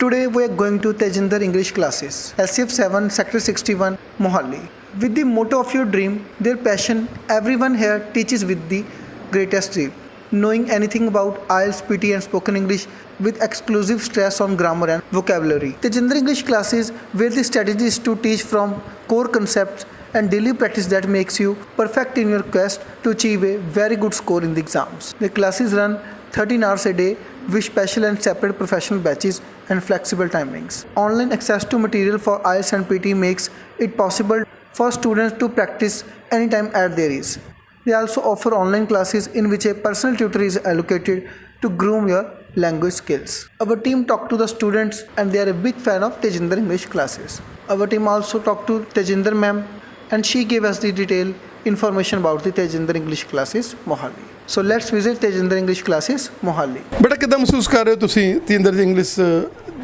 Today we are going to Tejinder English classes, SCF 7, Sector 61, Mohali. With the motto of your dream, their passion, everyone here teaches with the greatest zeal. Knowing anything about IELTS, PT and spoken English with exclusive stress on grammar and vocabulary. Tejinder English classes where the strategy is to teach from core concepts and daily practice that makes you perfect in your quest to achieve a very good score in the exams. The classes run 13 hours a day with special and separate professional batches and flexible timings. Online access to material for IELTS and PT makes it possible for students to practice anytime at their ease. They also offer online classes in which a personal tutor is allocated to groom your language skills. Our team talked to the students and they are a big fan of Tejinder English classes. Our team also talked to Tejinder ma'am and she gave us the detailed information about the Tejinder English classes Mohali. So let's visit Tejinder English classes Mohali. ਬੇਟਾ ਕਿੱਦਾਂ ਮਹਿਸੂਸ ਕਰ ਰਹੇ ਹੋ ਤੁਸੀਂ ਤੇਜਿੰਦਰ ਜੀ English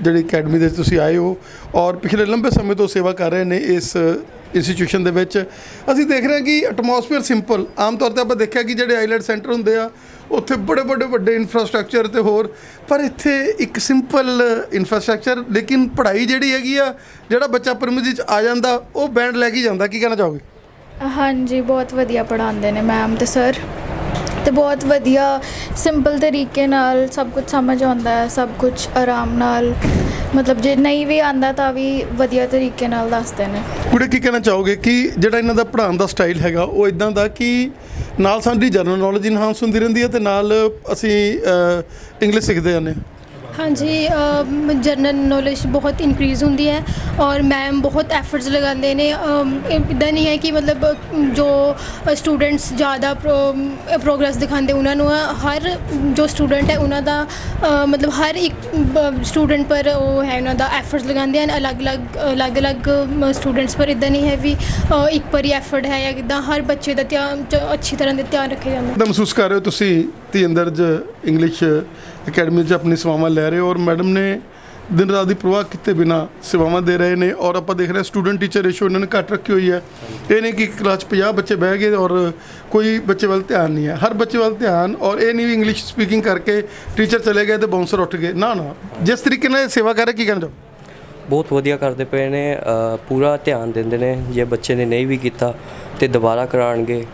ਜਿਹੜੀ academy ਦੇ ਤੁਸੀਂ ਆਏ ਹੋ ਔਰ ਪਿਛਲੇ ਲੰਬੇ ਸਮੇਂ ਤੋਂ ਸੇਵਾ ਕਰ ਰਹੇ ਨੇ ਇਸ ਇੰਸਟੀਟਿਊਸ਼ਨ ਦੇ ਵਿੱਚ ਅਸੀਂ ਦੇਖ ਰਹੇ ਹਾਂ ਕਿ ਐਟਮੋਸਫੀਅਰ ਸਿੰਪਲ ਆਮ ਤੌਰ ਤੇ ਆਪਾਂ ਦੇਖਿਆ ਕਿ ਜਿਹੜੇ ਆਈਲੈਟ ਸੈਂਟਰ ਹੁੰਦੇ ਆ ਉੱਥੇ ਬੜੇ ਵੱਡੇ ਇਨਫਰਾਸਟ੍ਰਕਚਰ ਤੇ ਹੋਰ ਪਰ ਇੱਥੇ ਇੱਕ ਸਿੰਪਲ ਇਨਫਰਾਸਟ੍ਰਕਚਰ ਲੇਕਿਨ ਪੜ੍ਹਾਈ ਜਿਹੜੀ ਹੈਗੀ ਆ ਜਿਹੜਾ ਬੱਚਾ ਪਰਮਿਟ 'ਚ ਆ ਜਾਂਦਾ ਉਹ ਬੈਂਡ ਲੈ ਕੇ ਜਾਂਦਾ ਕੀ ਕਹਿਣਾ ਚਾਹੋਗੇ ਹਾਂਜੀ ਬਹੁਤ ਵਧੀਆ ਪੜ੍ਹਾਉਂਦੇ ਨੇ ਮੈਮ ਅਤੇ ਸਰ ਅਤੇ ਬਹੁਤ ਵਧੀਆ ਸਿੰਪਲ ਤਰੀਕੇ ਨਾਲ ਸਭ ਕੁਝ ਸਮਝ ਆਉਂਦਾ ਹੈ ਸਭ ਕੁਝ ਆਰਾਮ ਨਾਲ ਮਤਲਬ ਜੇ ਨਹੀਂ ਵੀ ਆਉਂਦਾ ਤਾਂ ਵੀ ਵਧੀਆ ਤਰੀਕੇ ਨਾਲ ਦੱਸਦੇ ਨੇ ਕੁੜੇ ਕੀ ਕਹਿਣਾ ਚਾਹੋਗੇ ਕਿ ਜਿਹੜਾ ਇਹਨਾਂ ਦਾ ਪੜ੍ਹਾਉਣ ਦਾ ਸਟਾਈਲ ਹੈਗਾ ਉਹ ਇਦਾਂ ਦਾ ਕਿ ਨਾਲ ਸਾਡੀ ਜਨਰਲ ਨੌਲੇਜ ਇਨਹਾਂਸ ਹੁੰਦੀ ਰਹਿੰਦੀ ਹੈ ਅਤੇ ਨਾਲ ਅਸੀਂ ਇੰਗਲਿਸ਼ ਸਿੱਖਦੇ ਜਾਂਦੇ ਹਾਂ हाँ जी जनरल नॉलेज बहुत इंक्रीज़ होंगी है और मैम बहुत एफर्ट्स लगाते हैं इदा नहीं है कि मतलब जो स्टूडेंट्स ज़्यादा प्रोग्रेस दिखाते उन्होंने हर जो स्टूडेंट है उन्होंने मतलब हर एक स्टूडेंट पर वो है उन्होंने एफर्ट्स लगाते हैं अलग अलग स्टूडेंट्स पर इदा नहीं है भी एक पर ही एफर्ट है या कि हर बच्चे का ध्यान अच्छी तरह से ध्यान रखे जाते महसूस कर रहे हो तुसी ਤੇਜਿੰਦਰ ਇੰਗਲਿਸ਼ ਅਕੈਡਮੀ 'ਚ ਆਪਣੀ ਸੇਵਾਵਾਂ ਲੈ ਰਹੇ ਹੋ ਔਰ ਮੈਡਮ ਨੇ ਦਿਨ ਰਾਤ ਦੀ ਪ੍ਰਵਾਹ ਕੀਤੇ ਬਿਨਾਂ ਸੇਵਾਵਾਂ ਦੇ ਰਹੇ ਨੇ ਔਰ ਆਪਾਂ ਦੇਖ ਰਹੇ ਸਟੂਡੈਂਟ ਟੀਚਰ ਰੇਸ਼ੋ ਇਹਨਾਂ ਨੇ ਘੱਟ ਰੱਖੀ ਹੋਈ ਹੈ ਇਹ ਨਹੀਂ ਕਿ ਕਲਾਸ 'ਚ 50 ਬੱਚੇ ਬਹਿ ਗਏ ਔਰ ਕੋਈ ਬੱਚੇ ਵੱਲ ਧਿਆਨ ਨਹੀਂ ਹੈ ਹਰ ਬੱਚੇ ਵੱਲ ਧਿਆਨ ਔਰ ਇਹ ਨਹੀਂ ਵੀ ਇੰਗਲਿਸ਼ ਸਪੀਕਿੰਗ ਕਰਕੇ ਟੀਚਰ ਚਲੇ ਗਏ ਤੇ ਬਾਉਂਸਰ ਉੱਠ ਗਏ ਨਾ ਜਿਸ ਤਰੀਕੇ ਨਾਲ ਸੇਵਾ ਕਰ ਰਹੇ ਕੀ ਕਹਿਣਾ ਚਾਹੋ ਬਹੁਤ ਵਧੀਆ ਕਰਦੇ ਪਏ ਨੇ ਪੂਰਾ ਧਿਆਨ ਦਿੰਦੇ ਨੇ ਜੇ ਬੱਚੇ ਨੇ ਨਹੀਂ ਵੀ ਕੀਤਾ ਤੇ ਦੁਬਾਰਾ ਕਰਾਉਣਗੇ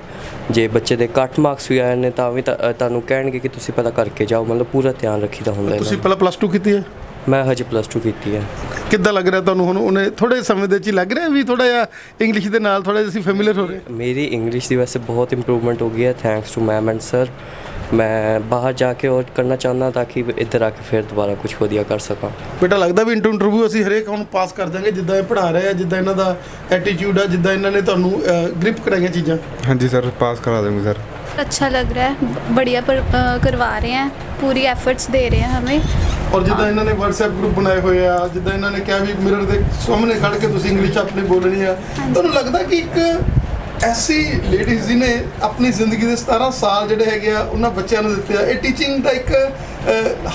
ਜੇ ਬੱਚੇ ਦੇ ਘੱਟ ਮਾਰਕਸ ਵੀ ਆਏ ਨੇ ਤਾਂ ਵੀ ਤੁਹਾਨੂੰ ਕਹਿਣਗੇ ਕਿ ਤੁਸੀਂ ਪਹਿਲਾਂ ਕਰਕੇ ਜਾਓ ਮਤਲਬ ਪੂਰਾ ਧਿਆਨ ਰੱਖੀਦਾ ਹੁੰਦਾ ਤੁਸੀਂ ਪਹਿਲਾਂ ਪਲੱਸ 2 ਕੀਤੀ ਹੈ ਮੈਂ ਹਜੇ ਪਲੱਸ 2 ਕੀਤੀ ਹੈ ਕਿੱਦਾਂ ਲੱਗ ਰਿਹਾ ਤੁਹਾਨੂੰ ਹੁਣ ਉਹਨੇ ਥੋੜ੍ਹੇ ਸਮੇਂ ਦੇ 'ਚ ਹੀ ਲੱਗ ਰਿਹਾ ਵੀ ਥੋੜ੍ਹਾ ਜਿਹਾ ਇੰਗਲਿਸ਼ ਦੇ ਨਾਲ ਥੋੜ੍ਹਾ ਜਿਹਾ ਅਸੀਂ ਫੈਮੀਲੀਅਰ ਹੋ ਰਹੇ ਮੇਰੀ ਇੰਗਲਿਸ਼ ਦੀ ਵੈਸੇ ਬਹੁਤ ਇੰਪਰੂਵਮੈਂਟ ਹੋ ਗਈ ਹੈ thanks to ma'am and sir ਮੈਂ ਬਾਹਰ ਜਾ ਕੇ ਹੋਰ ਕਰਨਾ ਚਾਹੁੰਦਾ ਤਾਂ ਕਿ ਇੱਧਰ ਆ ਕੇ ਫਿਰ ਦੁਬਾਰਾ ਕੁਝ ਵਧੀਆ ਕਰ ਸਕਾਂ ਬੇਟਾ ਲੱਗਦਾ ਵੀ ਇੰਟਰਵਿਊ ਅਸੀਂ ਹਰੇਕ ਨੂੰ ਪਾਸ ਕਰ ਦਾਂਗੇ ਜਿੱਦਾਂ ਇਹ ਪੜ੍ਹਾ ਰਹੇ ਆ ਜਿੱਦਾਂ ਇਹਨਾਂ ਦਾ ਐਟੀਟਿਊਡ ਆ ਜਿੱਦਾਂ ਇਹਨਾਂ ਨੇ ਤੁਹਾਨੂੰ ਗ੍ਰਿਪ ਕਰਾਈਆਂ ਚੀਜ਼ਾਂ ਹਾਂਜੀ ਸਰ ਪਾस करा देंगे सर अच्छा लग रहा है बढ़िया करवा रहे हैं पूरी एफर्ट्स दे रहे हैं हमें ਔਰ ਜਿੱਦਾਂ ਇਹਨਾਂ ਨੇ WhatsApp ਗਰੁੱਪ ਬਣਾਏ ਹੋਏ ਆ ਜਿੱਦਾਂ ਇਹਨਾਂ ਨੇ ਕਿਹਾ ਵੀ ਮਿਰਰ ਦੇ ਸਾਹਮਣੇ ਖੜ ਕੇ ਤੁਸੀਂ ਇੰਗਲਿਸ਼ ਆਪਣੀ ਬੋਲਣੀ ਆ ਤੁਹਾਨੂੰ ਲੱਗਦਾ ਕਿ ਇੱਕ ਐਸੀ ਲੇਡੀਜ਼ ਜਿਹਨੇ ਆਪਣੀ ਜ਼ਿੰਦਗੀ ਦੇ 17 ਸਾਲ ਜਿਹੜੇ ਹੈਗੇ ਆ ਉਹਨਾਂ ਬੱਚਿਆਂ ਨੂੰ ਦਿੱਤੇ ਆ ਇਹ ਟੀਚਿੰਗ ਦਾ ਇੱਕ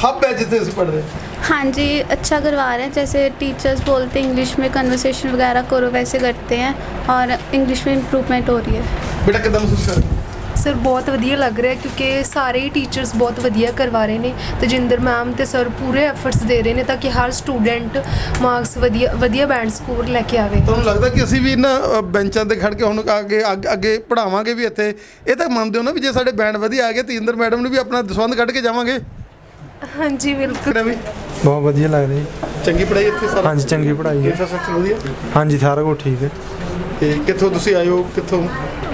ਹੱਬ ਹੈ ਜਿੱਥੇ ਅਸੀਂ ਪੜ੍ਹ ਰਹੇ हाँ जी अच्छा करवा रहे हैं जैसे टीचर्स बोलते हैं इंग्लिश में कन्वर्सेशन वगैरह करो वैसे करते हैं और इंग्लिश में इम्प्रूवमेंट हो रही है ਬੇਟਾ ਕਿੱਦਾਂ ਮਹਿਸੂਸ ਕਰ ਰਹੇ ਸਰ ਬਹੁਤ ਵਧੀਆ ਲੱਗ ਰਿਹਾ ਕਿਉਂਕਿ ਸਾਰੇ ਹੀ ਟੀਚਰਸ ਬਹੁਤ ਵਧੀਆ ਕਰਵਾ ਰਹੇ ਨੇ ਤੇਜਿੰਦਰ ਮੈਮ ਤੇ ਸਰ ਪੂਰੇ ਐਫਰਟਸ ਦੇ ਰਹੇ ਨੇ ਤਾਂ ਕਿ ਹਰ ਸਟੂਡੈਂਟ ਮਾਰਕਸ ਵਧੀਆ ਬੈਂਡ ਸਕੋਰ ਲੈ ਕੇ ਆਵੇ ਤੁਹਾਨੂੰ ਲੱਗਦਾ ਕਿ ਅਸੀਂ ਵੀ ਇਹਨਾਂ ਬੈਂਚਾਂ 'ਤੇ ਖੜ੍ਹ ਕੇ ਹੁਣ ਅੱਗੇ ਪੜ੍ਹਾਵਾਂਗੇ ਵੀ ਇੱਥੇ ਇਹ ਤਾਂ ਮੰਨਦੇ ਹੋ ਨਾ ਵੀ ਜੇ ਸਾਡੇ ਬੈਂਡ ਵਧੀਆ ਆ ਗਏ ਤੇਜਿੰਦਰ ਮੈਡਮ ਨੂੰ ਵੀ ਆਪਣਾ ਦਸਵੰਧ ਕੱਢ ਕੇ ਜਾਵਾਂਗੇ ਹਾਂਜੀ ਬਿਲਕੁਲ ਵੀ ਬਹੁਤ ਵਧੀਆ ਲੱਗਦਾ ਜੀ ਚੰਗੀ ਪੜ੍ਹਾਈ ਇੱਥੇ ਸਾਰਾ ਹਾਂਜੀ ਚੰਗੀ ਪੜ੍ਹਾਈ ਹੈ ਇੰਫਰਾਸਟ੍ਰਕਚਰ ਵਧੀਆ ਹਾਂਜੀ ਸਾਰਾ ਕੁਝ ਠੀਕ ਹੈ ਤੇ ਕਿੱਥੋਂ ਤੁਸੀਂ ਆਏ ਹੋ ਕਿੱਥੋਂ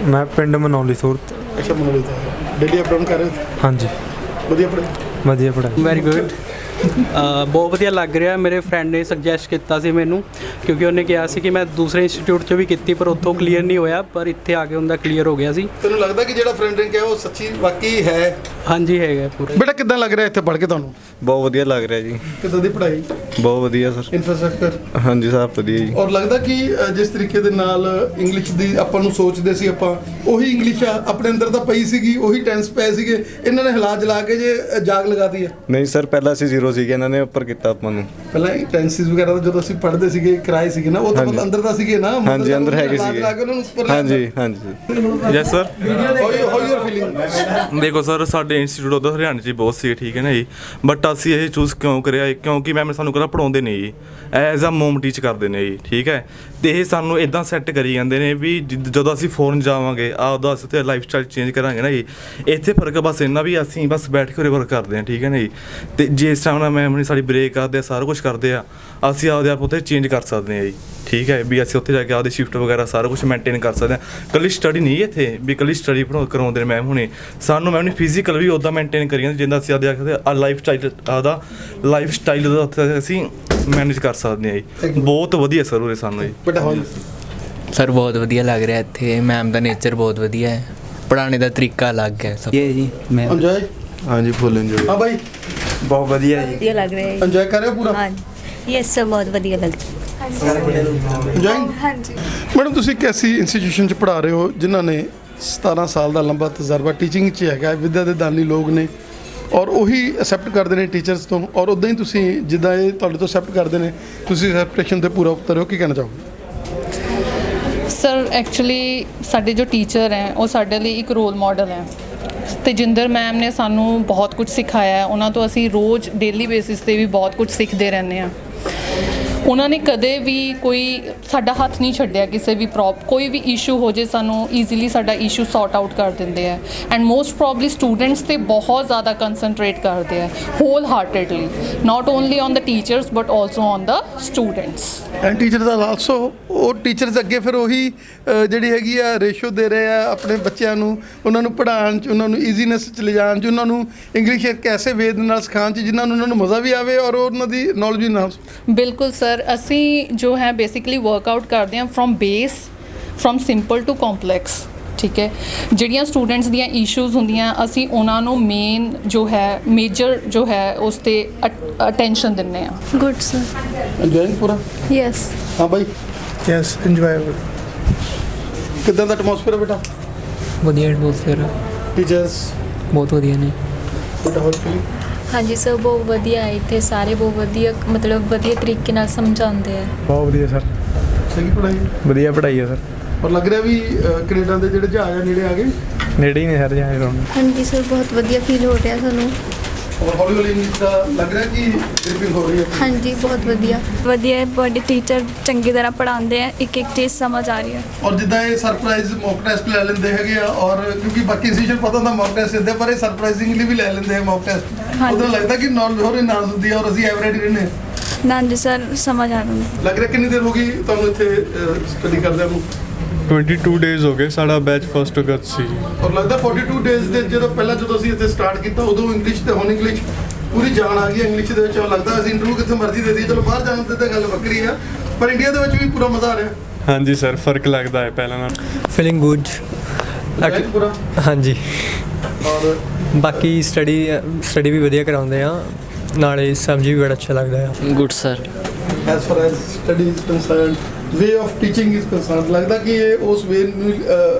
ਮੈਂ ਪਿੰਡ ਮਨੌਲੀ ਸੂਰਤ ਅੱਛਾ ਮਨੋਲੀ ਤੋਂ ਡੇਲੀ ਅਪ ਡਾਊਨ ਕਰ ਰਹੇ ਹੋ ਹਾਂਜੀ ਵਧੀਆ ਪੜ੍ਹਾਈ ਵਧੀਆ ਪੜ੍ਹਾਈ ਵੈਰੀ ਗੁੱਡ ਬਹੁਤ ਵਧੀਆ ਲੱਗ ਰਿਹਾ ਮੇਰੇ ਫਰੈਂਡ ਨੇ ਸੁਜੈਸਟ ਕੀਤਾ ਸੀ ਮੈਨੂੰ ਕਿਉਂਕਿ ਉਹਨੇ ਕਿਹਾ ਸੀ ਕਿ ਮੈਂ ਦੂਸਰੇ ਇੰਸਟੀਚਿਊਟ 'ਚ ਵੀ ਕੀਤੀ ਪਰ ਉੱਥੋਂ ਕਲੀਅਰ ਨਹੀਂ ਹੋਇਆ ਪਰ ਇੱਥੇ ਆ ਕੇ ਉਹਦਾ ਕਲੀਅਰ ਹੋ ਗਿਆ ਸੀ ਤੈਨੂੰ ਲੱਗਦਾ ਕਿ ਜਿਹੜਾ ਫਰੈਂਡ ਨੇ ਕਿਹਾ ਉਹ ਸੱਚੀ ਵਾਕਈ ਹੈ ਹਾਂਜੀ ਹੈਗਾ ਪੂਰਾ ਬੇਟਾ ਕਿੱਦਾਂ ਲੱਗ ਰਿਹਾ ਇੱਥੇ ਪੜ੍ਹ ਕੇ ਤੁਹਾਨੂੰ बहुत ਵਧੀਆ ਲੱਗ ਰਿਹਾ ਜੀ ਕਿੱਦਾਂ ਦੀ ਪੜ੍ਹਾਈ ਬਹੁਤ ਵਧੀਆ ਸਰ ਇਨਫਰਾਸਟ੍ਰਕਚਰ ਹਾਂਜੀ ਸਰ ਵਧੀਆ ਜੀ ਔਰ ਲੱਗਦਾ ਕਿ ਜਿਸ ਤਰੀਕੇ ਦੇ ਨਾਲ ਇੰਗਲਿਸ਼ ਦੀ ਆਪਾਂ ਨੂੰ ਸੋਚਦੇ ਸੀ ਆਪਾਂ ਉਹੀ ਇੰਗਲਿਸ਼ ਆ ਆਪਣੇ ਅੰਦਰ ਤਾਂ ਪਈ ਸੀਗੀ ਉਹੀ ਟੈਂਸ ਪਏ ਸੀਗੇ ਇਹਨਾਂ ਨੇ ਹਿਲਾ ਜਲਾ ਕੇ ਜੇ ਜਾਗ ਲਗਾਤੀ ਹੈ ਨਹੀਂ ਸਰ ਪਹਿਲਾਂ ਅਸੀਂ 0 ਸੀਗੇ, ਇਹਨਾਂ ਨੇ ਉੱਪਰ ਕੀਤਾ ਆਪਾਂ ਨੂੰ। ਪਹਿਲਾਂ ਟੈਂਸਿਸ ਵਗੈਰਾ ਤਾਂ ਜਦੋਂ ਅਸੀਂ ਪੜ੍ਹਦੇ ਸੀਗੇ ਕਿਰਾਏ ਸੀਗੇ ਨਾ, ਉਹ ਤਾਂ ਹਾਂਜੀ। ਅੰਦਰ ਤਾਂ ਸੀਗੇ ਨਾ, ਹਾਂਜੀ, ਅੰਦਰ ਹੈਗੇ ਲਾ ਕੇ ਸੀਗੇ। ਉਹਨਾਂ ਨੂੰ ਉੱਪਰ ਲੈ ਹਾਂਜੀ ਹਾਂਜੀ। Yes sir. How your feeling? ਦੇਖੋ ਸਰ, ਸਾਡੇ ਇੰਸਟੀਚਿਊਟ ਉਧਰ ਹਰਿਆਣੇ 'ਚ ਬਹੁਤ ਸੀ, ਠੀਕ ਹੈ ਨਾ ਜੀ, ਬਟ ਅਸੀਂ ਇਹ ਚੂਜ਼ ਕਿਉਂ ਕਰਿਆ, ਕਿਉਂਕਿ ਮੈਮ ਸਾਨੂੰ ਕਦੇ ਪੜਾਉਂਦੇ ਨਹੀਂ ਜੀ, ਐਜ਼ ਅ ਮੋਮ ਟੀਚ ਕਰਦੇ ਨੇ ਜੀ, ਠੀਕ ਹੈ। ਅਤੇ ਇਹ ਸਾਨੂੰ ਇੱਦਾਂ ਸੈੱਟ ਕਰੀ ਜਾਂਦੇ ਨੇ ਵੀ ਜਦੋਂ ਅਸੀਂ ਫੋਰਨ ਜਾਵਾਂਗੇ ਆਪਦਾ ਅਸੀਂ ਉੱਥੇ ਲਾਈਫ ਸਟਾਈਲ ਚੇਂਜ ਕਰਾਂਗੇ ਨਾ ਜੀ। ਇੱਥੇ ਫਰਕ ਬਸ ਇੰਨਾ ਵੀ ਅਸੀਂ ਬਸ ਬੈਠ ਕੇ ਵਰਕ ਕਰਦੇ ਹਾਂ, ਠੀਕ ਹੈ ਨਾ ਜੀ। ਅਤੇ ਜਿਸ ਟਾਈਮ ਨਾਲ ਮੈਮ ਨੇ ਸਾਡੀ ਬ੍ਰੇਕ ਕਰਦੇ ਆ, ਸਾਰਾ ਕੁਛ ਕਰਦੇ ਆ, ਅਸੀਂ ਆਪਦੇ ਆਪ ਉੱਥੇ ਚੇਂਜ ਕਰ ਸਕਦੇ ਹਾਂ ਜੀ, ਠੀਕ ਹੈ। ਵੀ ਅਸੀਂ ਉੱਥੇ ਜਾ ਕੇ ਆਪਦੀ ਸ਼ਿਫਟ ਵਗੈਰਾ ਸਾਰਾ ਕੁਛ ਮੇਨਟੇਨ ਕਰ ਸਕਦੇ ਹਾਂ। ਇਕੱਲੀ ਸਟੱਡੀ ਨਹੀਂ ਇੱਥੇ ਵੀ ਇਕੱਲੀ ਸਟੱਡੀ ਕਰਾਉਂਦੇ ਨੇ ਮੈਮ ਹੁਣੇ, ਸਾਨੂੰ ਮੈਮ ਨੇ ਫਿਜ਼ੀਕਲ ਵੀ ਉੱਦਾਂ ਮੇਨਟੇਨ ਕਰੀ ਜਾਂਦੇ ਜਿੱਦਾਂ ਅਸੀਂ ਆਪਦੇ ਲਾਈਫ ਸਟਾਈਲ ਦਾ ਉੱਥੇ ਅਸੀਂ ਮੈਨੇਜ ਕਰ ਸਕਦੇ ਹਾਂ ਜੀ। ਬਹੁਤ ਵਧੀਆ ਸਰ ਉਰੇ ਸਾਨੂੰ ਜੀ। ਬੇਟਾ ਹਾਊ ਸਰ ਬਹੁਤ ਵਧੀਆ ਲੱਗ ਰਿਹਾ ਇੱਥੇ, ਮੈਮ ਦਾ ਨੇਚਰ ਬਹੁਤ ਵਧੀਆ ਹੈ, ਪੜ੍ਹਾਉਣੇ ਦਾ ਤਰੀਕਾ ਅਲੱਗ ਹੈ ਸਭ। ਇਹ ਜੀ ਮੈਂ ਇੰਜੋਏ? ਹਾਂਜੀ ਫੁੱਲ ਇੰਜੋਏ। ਹਾਂ ਬਾਈ, ਬਹੁਤ ਵਧੀਆ ਜੀ। ਵਧੀਆ ਲੱਗ ਰਿਹਾ ਹੈ। ਇੰਜੋਏ ਕਰ ਰਹੇ ਹੋ ਪੂਰਾ? ਹਾਂਜੀ ਯੈਸ ਸਰ, ਬਹੁਤ ਵਧੀਆ ਲੱਗ ਰਿਹਾ। ਇੰਜੋਏ? ਹਾਂਜੀ। ਮੈਡਮ ਤੁਸੀਂ ਇੱਕ ਐਸੀ ਇੰਸਟੀਟਿਊਸ਼ਨ 'ਚ ਪੜ੍ਹਾ ਰਹੇ ਹੋ ਜਿਨ੍ਹਾਂ ਨੇ 17 ਸਾਲ ਦਾ ਲੰਬਾ ਤਜਰਬਾ ਟੀਚਿੰਗ 'ਚ ਹੈਗਾ, ਵਿੱਦਿਆ ਦੇ ਦਾਨੀ ਲੋਕ ਨੇ, ਔਰ ਉਹੀ ਅਸੈਪਟ ਕਰਦੇ ਨੇ ਟੀਚਰਸ ਤੋਂ, ਔਰ ਉੱਦਾਂ ਹੀ ਤੁਸੀਂ ਜਿੱਦਾਂ ਇਹ ਤੁਹਾਡੇ ਤੋਂ ਅਸੈਪਟ ਕਰਦੇ ਨੇ, ਤੁਸੀਂ ਅਸੈਪਟੇਸ਼ਨ 'ਤੇ ਪੂਰਾ ਉਤਰੇ ਹੋ। ਕੀ ਕਹਿਣਾ ਚਾਹੋਗੇ? ਸਰ ਐਕਚੁਅਲੀ ਸਾਡੇ ਜੋ ਟੀਚਰ ਹੈ ਉਹ ਸਾਡੇ ਲਈ ਇੱਕ ਰੋਲ ਮਾਡਲ ਹੈ। ਤੇਜਿੰਦਰ ਮੈਮ ਨੇ ਸਾਨੂੰ ਬਹੁਤ ਕੁਝ ਸਿਖਾਇਆ ਹੈ, ਉਹਨਾਂ ਤੋਂ ਅਸੀਂ ਰੋਜ਼ ਡੇਲੀ ਬੇਸਿਸ ਤੇ ਵੀ ਬਹੁਤ ਕੁਝ ਸਿੱਖਦੇ ਰਹਿੰਦੇ ਹਾਂ। ਉਹਨਾਂ ਨੇ ਕਦੇ ਵੀ ਕੋਈ ਸਾਡਾ ਹੱਥ ਨਹੀਂ ਛੱਡਿਆ, ਕਿਸੇ ਵੀ ਕੋਈ ਵੀ ਇਸ਼ੂ ਹੋ ਜੇ ਸਾਨੂੰ ਈਜ਼ੀਲੀ ਸਾਡਾ ਇਸ਼ੂ ਸੌਟ ਆਊਟ ਕਰ ਦਿੰਦੇ ਆ। ਐਂਡ ਮੋਸਟ ਪ੍ਰੋਬਬਲੀ ਸਟੂਡੈਂਟਸ ਤੇ ਬਹੁਤ ਜ਼ਿਆਦਾ ਕੰਸਨਟਰੇਟ ਕਰਦੇ ਆ wholeheartedly, not only on the teachers but also on the students. And teachers are also, ਉਹ ਟੀਚਰਸ ਅੱਗੇ ਫਿਰ ਉਹੀ ਜਿਹੜੀ ਹੈਗੀ ਆ ਰੇਸ਼ੋ ਦੇ ਰਹੇ ਆ ਆਪਣੇ ਬੱਚਿਆਂ ਨੂੰ, ਉਹਨਾਂ ਨੂੰ ਪੜ੍ਹਾਉਣ 'ਚ, ਉਹਨਾਂ ਨੂੰ ਈਜ਼ੀਨੈਸ 'ਚ ਲਿਜਾਣ 'ਚ, ਉਹਨਾਂ ਨੂੰ ਇੰਗਲਿਸ਼ ਇੱਕ ਐਸੇ ਵੇ ਦੇ ਨਾਲ ਸਿਖਾਉਣ 'ਚ ਜਿਨ੍ਹਾਂ ਨੂੰ ਉਹਨਾਂ ਨੂੰ ਮਜ਼ਾ ਵੀ ਆਵੇ ਔਰ ਉਹਨਾਂ ਦੀ ਨੌਲੇਜ ਵੀ ਨਾ। ਬਿਲਕੁਲ ਸਰ, ਅਸੀਂ ਜੋ ਹੈ ਬੇਸਿਕਲੀ ਵਰਕਆਊਟ ਕਰਦੇ ਹਾਂ ਫਰੋਮ ਸਿੰਪਲ ਟੂ ਕੰਪਲੈਕਸ, ਠੀਕ ਹੈ। ਜਿਹੜੀਆਂ ਸਟੂਡੈਂਟਸ ਦੀਆਂ ਇਸ਼ੂਜ਼ ਹੁੰਦੀਆਂ ਅਸੀਂ ਉਹਨਾਂ ਨੂੰ ਮੇਨ ਜੋ ਹੈ ਮੇਜਰ ਜੋ ਹੈ ਉਸ 'ਤੇ ਅਟੈਂਸ਼ਨ ਦਿੰਦੇ ਹਾਂ। Good sir. ਇੰਜੋਇੰਗ ਪੂਰਾ? ਯੈਸ। ਹਾਂ ਬਾਈ, ਯੈਸ ਇੰਜੋਏਬਲ। ਕਿੱਦਾਂ ਦਾ ਐਟਮੋਸਫੇਅਰ ਬੇਟਾ? ਵਧੀਆ ਐਟਮੋਸਫੇਅਰ, ਟੀਚਰਸ ਬਹੁਤ ਵਧੀਆ ਨੇ। ਬੇਟਾ ਹਾਊ ਫੀਲਿੰਗ? ਹਾਂਜੀ ਸਰ, ਬਹੁਤ ਵਧੀਆ ਹੈ ਇੱਥੇ, ਸਾਰੇ ਬਹੁਤ ਵਧੀਆ ਮਤਲਬ ਵਧੀਆ ਤਰੀਕੇ ਨਾਲ ਸਮਝਾਉਂਦੇ ਆ। ਬਹੁਤ ਵਧੀਆ ਸਰ। ਸਹੀ ਪੜ੍ਹਾਈ? ਵਧੀਆ ਪੜ੍ਹਾਈ ਹੈ ਸਰ। ਔਰ ਲੱਗ ਰਿਹਾ ਵੀ ਕੈਨੇਡਾ ਦੇ ਜਿਹੜੇ ਜਹਾਜ਼ ਆ ਨੇੜੇ ਆ ਗਏ? ਨੇੜੇ ਹੀ ਨੇ ਸਰ ਜਹਾਜ਼ ਤੋਂ। ਹਾਂਜੀ ਸਰ, ਬਹੁਤ ਵਧੀਆ ਫੀਲ ਹੋ ਰਿਹਾ ਸਾਨੂੰ। ਔਰ ਹੌਲੀ ਹੌਲੀ ਇੰਗਲਿਸ਼ ਦਾ ਲੱਗ ਰਿਹਾ ਕਿ ਗ੍ਰਿਪਿੰਗ ਹੋ ਰਹੀ ਹੈ? ਹਾਂਜੀ ਬਹੁਤ ਵਧੀਆ। ਵਧੀਆ ਬੜੇ ਟੀਚਰ ਚੰਗੀ ਤਰ੍ਹਾਂ ਪੜ੍ਹਾਉਂਦੇ ਆ, ਇੱਕ ਇੱਕ ਚੀਜ਼ ਸਮਝ ਆ ਰਹੀ ਹੈ। ਔਰ ਜਿੱਦਾਂ ਇਹ ਸਰਪ੍ਰਾਈਜ਼ ਮੌਕ ਟੈਸਟ ਲੈ ਲੈਂਦੇ ਹੈਗੇ ਆ, ਔਰ ਕਿਉਂਕਿ ਬਾਕੀ ਇੰਸਟੀਟਿਊਸ਼ਨ ਪਤਾ ਹੁੰਦਾ ਮੌਕ ਟੈਸਟ ਦਿੰਦੇ, ਪਰ ਇਹ ਸਰਪ੍ਰਾਈਜ਼ਿੰਗਲੀ ਵੀ ਲੈ ਲੈਂਦੇ ਆ ਮੌਕ ਟੈਸਟ। ਉਹਦਾ ਲੱਗਦਾ ਕਿ ਨੌਲੇਜ ਹੋਰ ਇਨਹਾਂਸ ਹੁੰਦੀ ਹੈ ਔਰ ਅਸੀਂ ਐਵਰੇਜ ਰਹਿੰਦੇ ਹਾਂ। ਨਾ ਜੀ ਸਰ, ਸਮਝ ਆ ਰਹੀ ਹੈ। ਲੱਗ ਰਿਹਾ ਕਿੰਨੀ ਦੇਰ ਹੋ ਗਈ ਤੁਹਾਨੂੰ ਇੱਥੇ ਸਟੱਡੀ ਕਰਦਿਆਂ ਨੂੰ? 22 ਡੇਜ਼ ਹੋ ਗਏ, ਸਾਡਾ ਬੈਚ 1 ਅਗਸਤ ਸੀ। ਔਰ ਲੱਗਦਾ 42 ਡੇਜ਼ ਦੇ ਜਦੋਂ ਅਸੀਂ ਇੱਥੇ ਸਟਾਰਟ ਕੀਤਾ ਉਦੋਂ ਇੰਗਲਿਸ਼ ਤੇ ਹੁਣ ਇੰਗਲਿਸ਼ ਪੂਰੀ ਜਾਣ ਆ ਗਈ ਇੰਗਲਿਸ਼ ਦੇ ਵਿੱਚ। ਲੱਗਦਾ ਅਸੀਂ ਇੰਟਰਵਿਊ ਕਿੱਥੇ ਮਰਜ਼ੀ ਦੇ ਦਈਏ, ਚਲੋ ਬਾਹਰ ਜਾਣ ਤੇ ਤਾਂ ਗੱਲ ਵੱਖਰੀ ਆ, ਪਰ ਇੰਡੀਆ ਦੇ ਵਿੱਚ ਵੀ ਪੂਰਾ ਮਜ਼ਾ ਆ ਰਿਹਾ। ਹਾਂਜੀ ਸਰ, ਫਰਕ ਲੱਗਦਾ ਹੈ ਪਹਿਲਾਂ ਨਾਲ। Feeling good. ਪੂਰਾ? ਹਾਂਜੀ। ਔਰ ਬਾਕੀ ਸਟੱਡੀ ਵੀ ਵਧੀਆ ਕਰਾਉਂਦੇ ਆ, ਨਾਲੇ ਸਮਝ ਵੀ ਬੜਾ ਅੱਛਾ ਲੱਗਦਾ ਆ। Good sir. as far as study is concerned, way of teaching is concerned, ਲੱਗਦਾ ਕਿ ਇਹ ਉਸ ਵੇ ਨੂੰ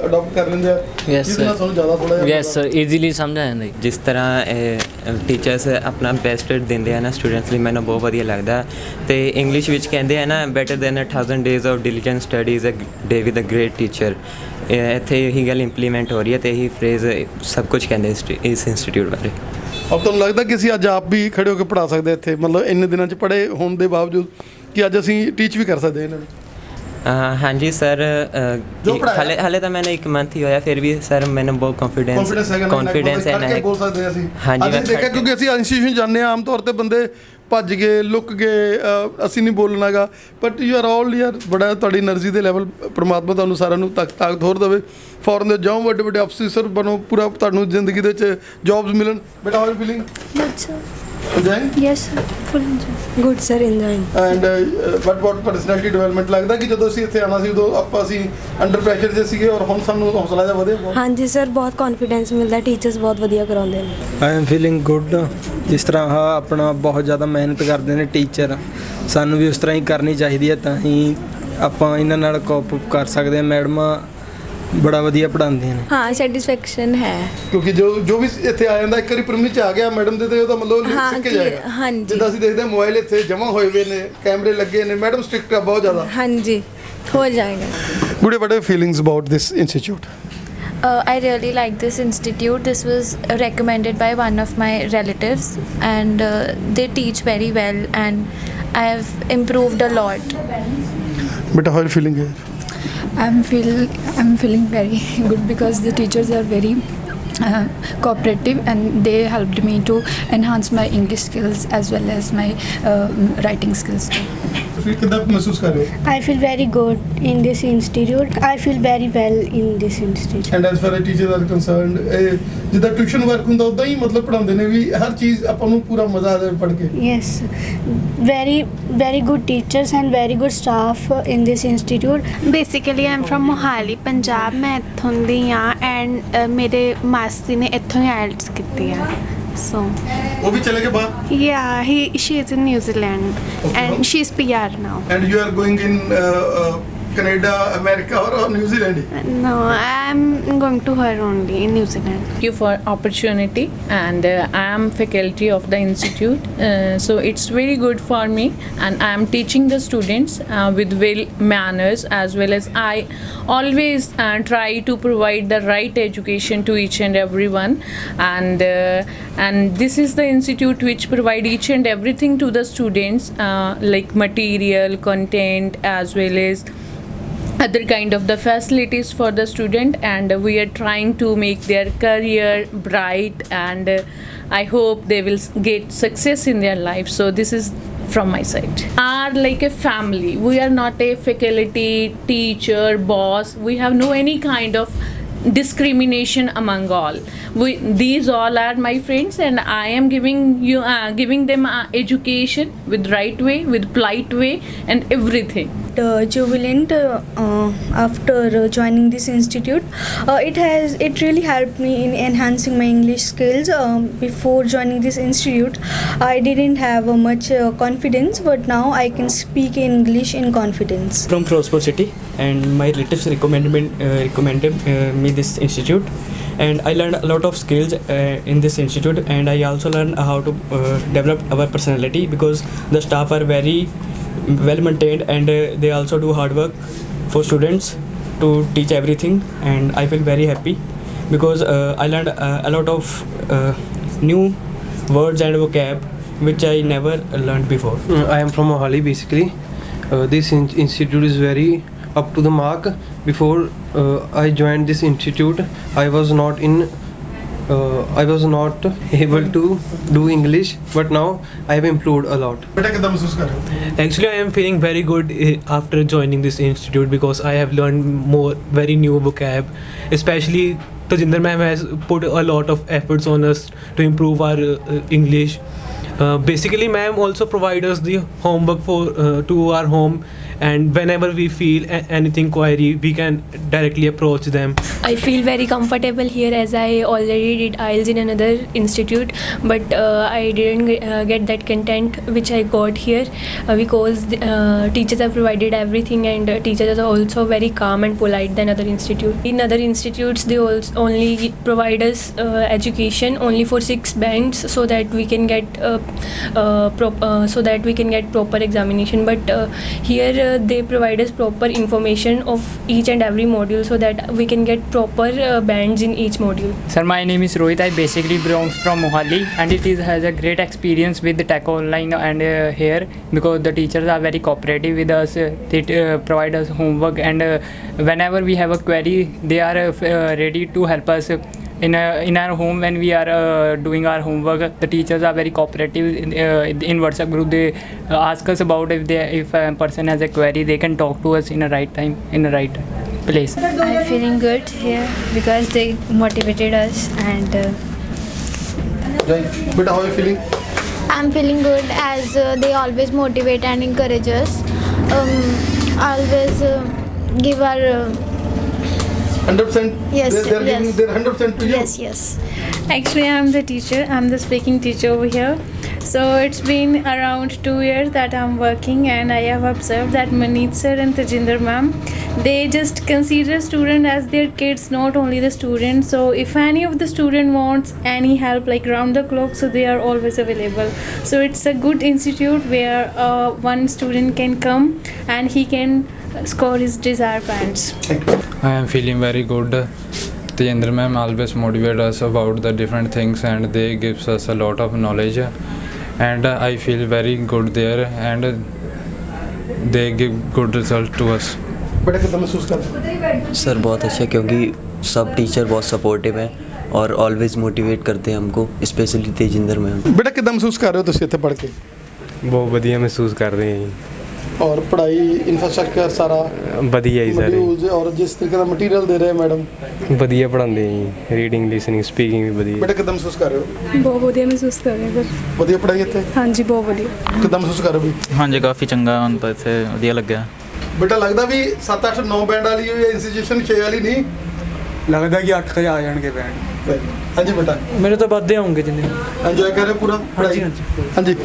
ਅਡਾਪਟ ਕਰ ਲੈਂਦੇ ਆ ਜਿਹਦੇ ਨਾਲ ਸਾਨੂੰ ਜ਼ਿਆਦਾ ਥੋੜਾ ਜਿਹਾ ਯੈਸ ਸਰ, ਈਜ਼ੀਲੀ ਸਮਝ ਆ ਜਾਂਦਾ। ਜਿਸ ਤਰ੍ਹਾਂ ਇਹ ਟੀਚਰਸ ਆਪਣਾ ਬੈਸਟ ਦਿੰਦੇ ਆ ਨਾ ਸਟੂਡੈਂਟਸ ਲਈ, ਮੈਨੂੰ ਬਹੁਤ ਵਧੀਆ ਲੱਗਦਾ। ਤੇ ਇੰਗਲਿਸ਼ ਵਿੱਚ ਕਹਿੰਦੇ ਆ ਨਾ, better than 1000 days of diligent study is a day with a great teacher। ਇੱਥੇ ਇਹੀ ਗੱਲ ਇੰਪਲੀਮੈਂਟ ਹੋ ਰਹੀ ਹੈ ਤੇ ਇਹੀ ਫਰੇਜ਼ ਸਭ ਕੁਝ ਕਹਿੰਦੇ ਇਸ ਇੰਸਟੀਟਿਊਟ ਬਾਰੇ। ਔਰ ਤੁਹਾਨੂੰ ਲੱਗਦਾ ਕਿ ਅਸੀਂ ਅੱਜ ਆਪ ਵੀ ਖੜੇ ਹੋ ਕੇ ਪੜ੍ਹਾ ਸਕਦੇ ਇੱਥੇ, ਮਤਲਬ ਇੰਨੇ ਦਿਨਾਂ 'ਚ ਪੜ੍ਹੇ ਹੋਣ ਦੇ ਬਾਵਜੂਦ ਕਿ ਅੱਜ ਅਸੀਂ ਟੀਚ ਵੀ ਕਰ ਸਕਦੇ ਇਹਨਾਂ ਨੂੰ? ਹਾਂਜੀ ਸਰ, ਹਾਲੇ ਤਾਂ ਮੈਨੂੰ 1 ਮੰਥ ਹੀ ਹੋਇਆ, ਫਿਰ ਵੀ ਸਰ ਮੈਨੂੰ ਬਹੁਤ ਕੌਨਫੀਡੈਂਸ ਹੈ ਨਾ। ਬੋਲ ਸਕਦੇ ਅਸੀਂ? ਹਾਂਜੀ, ਮੈਂ ਦੇਖਿਆ ਕਿਉਂਕਿ ਅਸੀਂ ਇੰਸਟੀਟਿਊਸ਼ਨ ਜਾਂਦੇ ਹਾਂ ਆਮ ਤੌਰ ਤੇ ਬੰਦੇ ਭੱਜ ਗਏ, ਲੁੱਕ ਗਏ, ਅਸੀਂ ਨਹੀਂ ਬੋਲਣਾਗਾ, ਬਟ ਯੂ ਆਰ ਆਲ ਯਾਰ ਬੜਾ ਤੁਹਾਡੀ એનર્ਜੀ ਦੇ ਲੈਵਲ ਪ੍ਰਮਾਤਮਾ ਤੁਹਾਨੂੰ ਸਾਰਿਆਂ ਨੂੰ ਤਾਕਤ ਹੋਰ ਦੇਵੇ। ਫੋਰਨ ਦੇ ਜਾਓ, ਵੱਡੇ ਵੱਡੇ ਅਫਸਰ ਬਣੋ, ਪੂਰਾ ਤੁਹਾਨੂੰ ਜ਼ਿੰਦਗੀ ਦੇ ਵਿੱਚ ਜੌਬਸ ਮਿਲਣ। ਬੇਟਾ how feeling? Good sir. enjoying? Yes sir, full enjoy. Good sir, enjoying. And what personality development ਲੱਗਦਾ ਕਿ ਜਦੋਂ ਅਸੀਂ ਇੱਥੇ ਆਣਾ ਸੀ ਉਦੋਂ ਅਸੀਂ ਅੰਡਰ ਪ੍ਰੈਸ਼ਰ ਜੇ ਸੀਗੇ ਔਰ ਹੁਣ ਸਾਨੂੰ ਹੌਸਲਾ ਜਿਹਾ ਵਧਿਆ? ਹਾਂਜੀ ਸਰ, ਬਹੁਤ ਕੌਨਫੀਡੈਂਸ ਮਿਲਦਾ, ਟੀਚਰਸ ਬਹੁਤ ਵਧੀਆ ਕਰਾਉਂਦੇ ਨੇ। I am feeling good. ਜਿਸ ਤਰ੍ਹਾਂ ਆਹ ਆਪਣਾ ਬਹੁਤ ਜ਼ਿਆਦਾ ਮਿਹਨਤ ਕਰਦੇ ਨੇ ਟੀਚਰ, ਸਾਨੂੰ ਵੀ ਉਸ ਤਰ੍ਹਾਂ ਹੀ ਕਰਨੀ ਚਾਹੀਦੀ ਹੈ, ਤਾਂ ਹੀ ਆਪਾਂ ਇਹਨਾਂ ਨਾਲ ਕੋਪ ਅਪ ਕਰ ਸਕਦੇ ਹਾਂ। ਮੈਡਮਾਂ ਬੜਾ ਵਧੀਆ ਪੜ੍ਹਾਉਂਦੇ ਨੇ। हाँ सेटिस्फेक्शन है। ਕਿਉਂਕਿ ਜੋ ਵੀ ਇੱਥੇ ਆ ਜਾਂਦਾ ਇੱਕ ਵਾਰੀ ਪ੍ਰੀਮਿਸ ਚ ਆ ਗਿਆ ਮੈਡਮ ਦੇ ਤੇ ਉਹਦਾ ਮਤਲਬ ਸਿੱਖ ਕੇ ਜਾਏਗਾ। हाँ जी ਜਿੱਦਾਂ ਅਸੀਂ ਦੇਖਦੇ ਹਾਂ ਮੋਬਾਈਲ ਇੱਥੇ ਜਮ੍ਹਾਂ ਹੋਏ ਹੋਏ ਨੇ, ਕੈਮਰੇ ਲੱਗੇ ਨੇ, ਮੈਡਮ ਸਟ੍ਰਿਕਟ ਆ ਬਹੁਤ ਜ਼ਿਆਦਾ। हाँ जी हो जाएगा। Good what are feelings about this institute? I really like this institute. This was recommended by one of my relatives, and they teach very well, and I have improved a lot. ਬੇਟਾ how are feeling ਹੈ? I'm feeling very good because the teachers are very cooperative, and they helped me to enhance my English skills as well as my writing skills too. ਫਿਰ ਕਿੱਦਾਂ ਮਹਿਸੂਸ ਕਰ ਰਹੇ ਹੋ? I feel very good in this institute. I feel very well in this institute. And as far as teachers are concerned, ਜਿੱਦਾਂ tuition work ਹੁੰਦਾ ਉਦਾਂ ਹੀ ਮਤਲਬ ਪੜ੍ਹਾਉਂਦੇ ਨੇ ਵੀ ਹਰ ਚੀਜ਼ ਆਪਾਂ ਨੂੰ ਪੂਰਾ ਮਜ਼ਾ ਆ ਜਾਵੇ ਪੜ੍ਹ ਕੇ? Yes, very good teachers and very good staff in this institute. Basically I'm from Mohali, Punjab. मैं ਇੱਥੋਂ ਦੀ ਹਾਂ, and ਮੇਰੇ ਮਾਸੀ ਨੇ ਇੱਥੋਂ ਹੀ IELTS ਕੀਤੀ ਹੈ। So ਉਹ ਵੀ ਚਲੇ ਗਏ ਬਾਹਰ? yeah, she is in New Zealand, and she is PR now. And you are going in Canada, America or New Zealand? No, I am going to her only in New Zealand. Thank you for opportunity, and I am faculty of the institute, so it's very good for me, and I am teaching the students with well manners, as well as I always try to provide the right education to each and everyone, and this is the institute which provide each and everything to the students, like material, content, as well as other kind of the facilities for the student, and we are trying to make their career bright, and I hope they will get success in their life. So this is from my side. Are like a family. We are not a faculty, teacher, boss. We have no any kind of discrimination among all. These all are my friends, and I am giving them education with right way, with polite way, and everything. Jubilant after joining this institute. It really helped me in enhancing my English skills. Before joining this institute, I didn't have much confidence, but now I can speak English in confidence. From Firozpur city, and my relatives recommended me this institute, and I learned a lot of skills in this institute, and I also learned how to develop our personality, because the staff are very well maintained, and they also do hard work for students to teach everything, and I feel very happy because I learned a lot of new words and vocab which I never learned before. I am from Mohali basically. This institute is very up to the mark. Before I joined this institute, I was not able to do English, but now I have improved a lot. ਬੇਟਾ ਕਿੱਦਾਂ ਮਹਿਸੂਸ ਕਰ ਰਹੇ ਹੋ? Actually, I am feeling very good after joining this institute, because I have learned very new vocab. Especially Tajinder ma'am has put a lot of efforts on us to improve our English. Basically, ma'am also provide us the homework to our home, and whenever we feel anything query, we can directly approach them. I feel very comfortable here, as I already did IELTS in another institute, but I didn't get that content which I got here, because teachers have provided everything, and teachers are also very calm and polite than other institutes. In other institutes, they also only provide us education only for 6 bands, so that we can get proper examination. But here they provide us proper information of each and every module, so that we can get proper bands in each module. Sir, my name is Rohit. I basically belongs from Mohali, and it has a great experience with the Tech Online and here, because the teachers are very cooperative with us. They provide us homework, and whenever we have a query, they are ready to help us. In our home, when we are doing our homework, the teachers are very cooperative. In WhatsApp group, they ask us about if a person has a query, they can talk to us in a right time, in a right place. I'm feeling good here because they motivated us, and ਬੇਟਾ how are you feeling? I'm feeling good, as they always motivate and encourage us. Always give our 100%? Yes, They're giving yes. their 100% to you? yes. Actually, I'm the teacher. I'm the speaking teacher over here. So it's been around 2 years that I'm working, and I have observed that Maneet sir and Tejinder ma'am, they just consider student as their kids, not only the student. So if any of the student wants any help like round the clock, so they are always available. So it's a good institute where one student can come and he can score his desired points. I am feeling very good. Tejinder ma'am always motivate us about the different things, and they gives us a lot of knowledge, and I feel very good there, and they give good result to us. बेटा कितना महसूस करते हैं? Sir बहुत अच्छा, क्योंकि सब teacher बहुत सपोर्टिव हैं और ऑलवेज मोटिवेट करते हैं हमको, स्पेशली तेजिंदर मैम। बेटा कितना महसूस कर रहे हो ਤੁਸੀਂ ਇੱਥੇ ਪੜ੍ਹ ਕੇ? ਬਹੁਤ ਵਧੀਆ ਮਹਿਸੂਸ ਕਰ ਰਹੇ ਹਾਂ ਜੀ। और पढ़ाई इंफ्रास्ट्रक्चर सारा ਵਧੀਆ ਜੀ ਸਾਰੇ मॉड्यूल्स और जिस तरीके का मटेरियल दे रहे हैं मैडम, ਵਧੀਆ ਪੜ੍ਹਾਉਂਦੇ ਜੀ। ਰੀਡਿੰਗ ਲਿਸਨਿੰਗ ਸਪੀਕਿੰਗ ਵੀ ਵਧੀਆ। बेटा कितना महसूस कर रहे हो? ਬਹੁਤ ਵਧੀਆ ਮਹਿਸੂਸ ਕਰ ਰਹੇ ਸਰ। ਵਧੀਆ ਪੜ੍ਹਾਈ ਇੱਥੇ? ਹਾਂਜੀ ਬਹੁਤ ਵਧੀਆ। ਕਿੱਦਾਂ ਮਹਿਸੂਸ ਕਰ ਰਹੇ ਹੋ ਵੀ? ਹਾਂਜੀ ਕਾਫੀ ਚੰਗਾ, ਹੁਣ ਤਾਂ ਇੱਥੇ ਵਧੀਆ ਲੱਗਿਆ। ਬੇਟਾ ਲੱਗਦਾ ਵੀ 7 8 9 ਬੈਂਡ ਵਾਲੀ ਹੋਈ ਇੰਸਟੀਟਿਊਸ਼ਨ 6 ਵਾਲੀ ਨਹੀਂ ਲੱਗਦਾ ਕਿ 8 ਆ ਜਾਣਗੇ ਬੈਂਡ। ਹਾਂਜੀ ਬੇਟਾ ਮੇਰੇ ਤਾਂ ਵੱਧਦੇ ਆਉਂਗੇ ਜਿੰਨੇ। ਇੰਜੋਏ ਕਰ ਰਹੇ ਹੋ ਪੂਰਾ ਪੜ੍ਹਾਈ? ਹਾਂਜੀ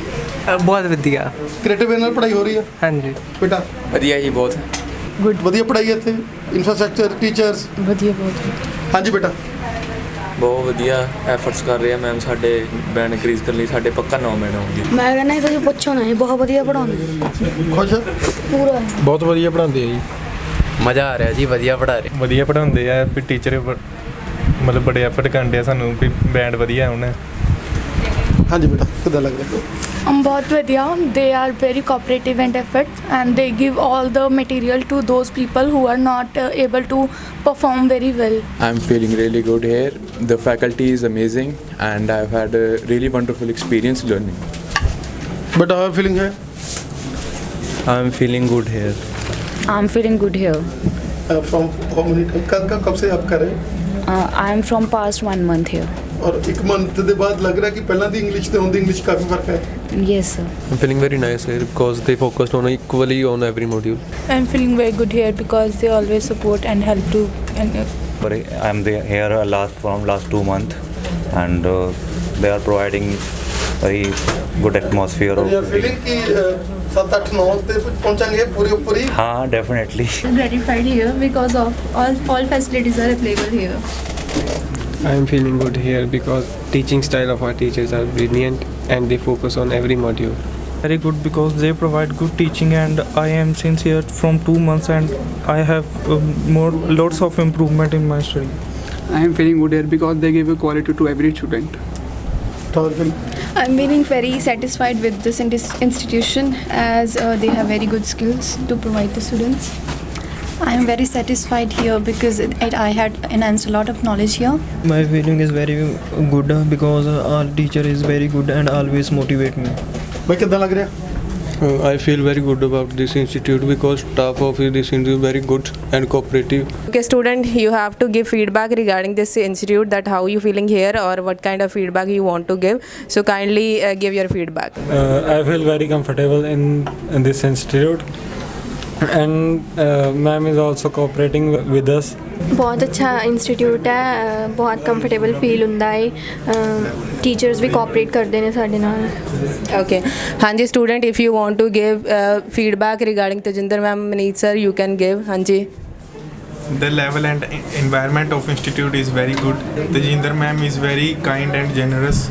ਬਹੁਤ ਵਧੀਆ। ਕ੍ਰੀਏਟਿਵ ਨਾਲ ਪੜ੍ਹਾਈ ਹੋ ਰਹੀ ਹੈ? ਹਾਂਜੀ ਬੇਟਾ ਵਧੀਆ ਜੀ ਬਹੁਤ। ਗੁੱਡ। ਵਧੀਆ ਪੜ੍ਹਾਈ ਹੈ ਇੱਥੇ? Infrastructure, teachers? ਵਧੀਆ ਬਹੁਤ। ਹਾਂਜੀ ਬੇਟਾ ਬਹੁਤ ਵਧੀਆ ਐਫਰਟਸ ਕਰ ਰਹੇ ਆ ਮੈਮ ਸਾਡੇ ਬੈਂਡ ਇਨਕਰੀਜ਼ ਕਰਨ ਲਈ। ਸਾਡੇ ਪੱਕਾ 9 ਬੈਂਡ ਹੋਣਗੇ। ਮੈਂ ਕਹਿੰਦਾ ਇਹ ਤੁਸੀਂ ਪੁੱਛੋ ਨਾ, ਬਹੁਤ ਵਧੀਆ ਪੜਾਉਂਦੇ ਖੁਸ਼ ਹੈ? ਪੂਰਾ। ਬਹੁਤ ਵਧੀਆ ਪੜ੍ਹਾਉਂਦੇ ਆ ਜੀ। ਮਜ਼ਾ ਆ ਰਿਹਾ ਜੀ, ਵਧੀਆ ਪੜ੍ਹਾ ਰਹੇ। ਵਧੀਆ ਪੜ੍ਹਾਉਂਦੇ ਆ ਵੀ ਟੀਚਰ ਮਤਲਬ ਬੜੇ ਐਫਰਟ ਕਰਦੇ ਆ ਸਾਨੂੰ ਵੀ ਬੈਂਡ ਵਧੀਆ ਹੁਣ। ਹਾਂਜੀ ਬੇਟਾ ਕਿੱਦਾਂ ਲੱਗ ਰਿਹਾ? ਬਹੁਤ ਵਧੀਆ। They are very cooperative and effort, and they give all the material to those people who are not able to perform very well. I'm feeling really good here. The faculty is amazing, and I've had a really wonderful experience learning. But how are you feeling here? I'm feeling good here. I'm feeling good here. From how many time? कब से आप कर रहे हैं? I am from past 1 month here. और एक month ਦੇ ਬਾਅਦ ਲੱਗ ਰਿਹਾ ਕਿ ਪਹਿਲਾਂ ਦੀ ਇੰਗਲਿਸ਼ ਤੇ ਹੁਣ ਦੀ ਇੰਗਲਿਸ਼ ਕਾਫੀ ਫਰਕ ਹੈ? Yes sir. I'm feeling very nice here because they focused on equally on every module. I'm feeling very good here because they always support and help to. I'm here from last 2 months, and they are providing very good atmosphere. You are feeling कि 7 8 9 ਤੇ ਪਹੁੰਚਾਂਗੇ ਪੂਰੇ ਉੱਪਰ ਹੀ? हाँ definitely. I'm gratified here because of all facilities are available here. I am feeling good here because teaching style of our teachers are brilliant, and they focus on every module. Very good because they provide good teaching, and I am since here from 2 months, and I have lots of improvement in my study. I am feeling good here because they give a quality to every student. I'm feeling very satisfied with this institution as they have very good skills to provide the students. I am very satisfied here because I had enhanced a lot of knowledge here. My feeling is very good because our teacher is very good and always motivate me. भाई कितना लग रहा? I feel very good about this institute because staff of this institute is very good and cooperative. Okay, student, you have to give feedback regarding this institute, that how you feeling here or what kind of feedback you want to give. So kindly give your feedback. I feel very comfortable in this institute, and ma'am is also cooperating with us. ਬਹੁਤ ਅੱਛਾ institute ਹੈ, ਬਹੁਤ comfortable feel ਹੁੰਦਾ ਹੈ। Teachers ਵੀ cooperate ਕਰਦੇ ਨੇ ਸਾਡੇ ਨਾਲ। Okay. Hanji student, if you want to give feedback regarding Tejinder ma'am, Maneet sir, you can give. Hanji. The level and environment of institute is very good. Tejinder ma'am is very kind and generous.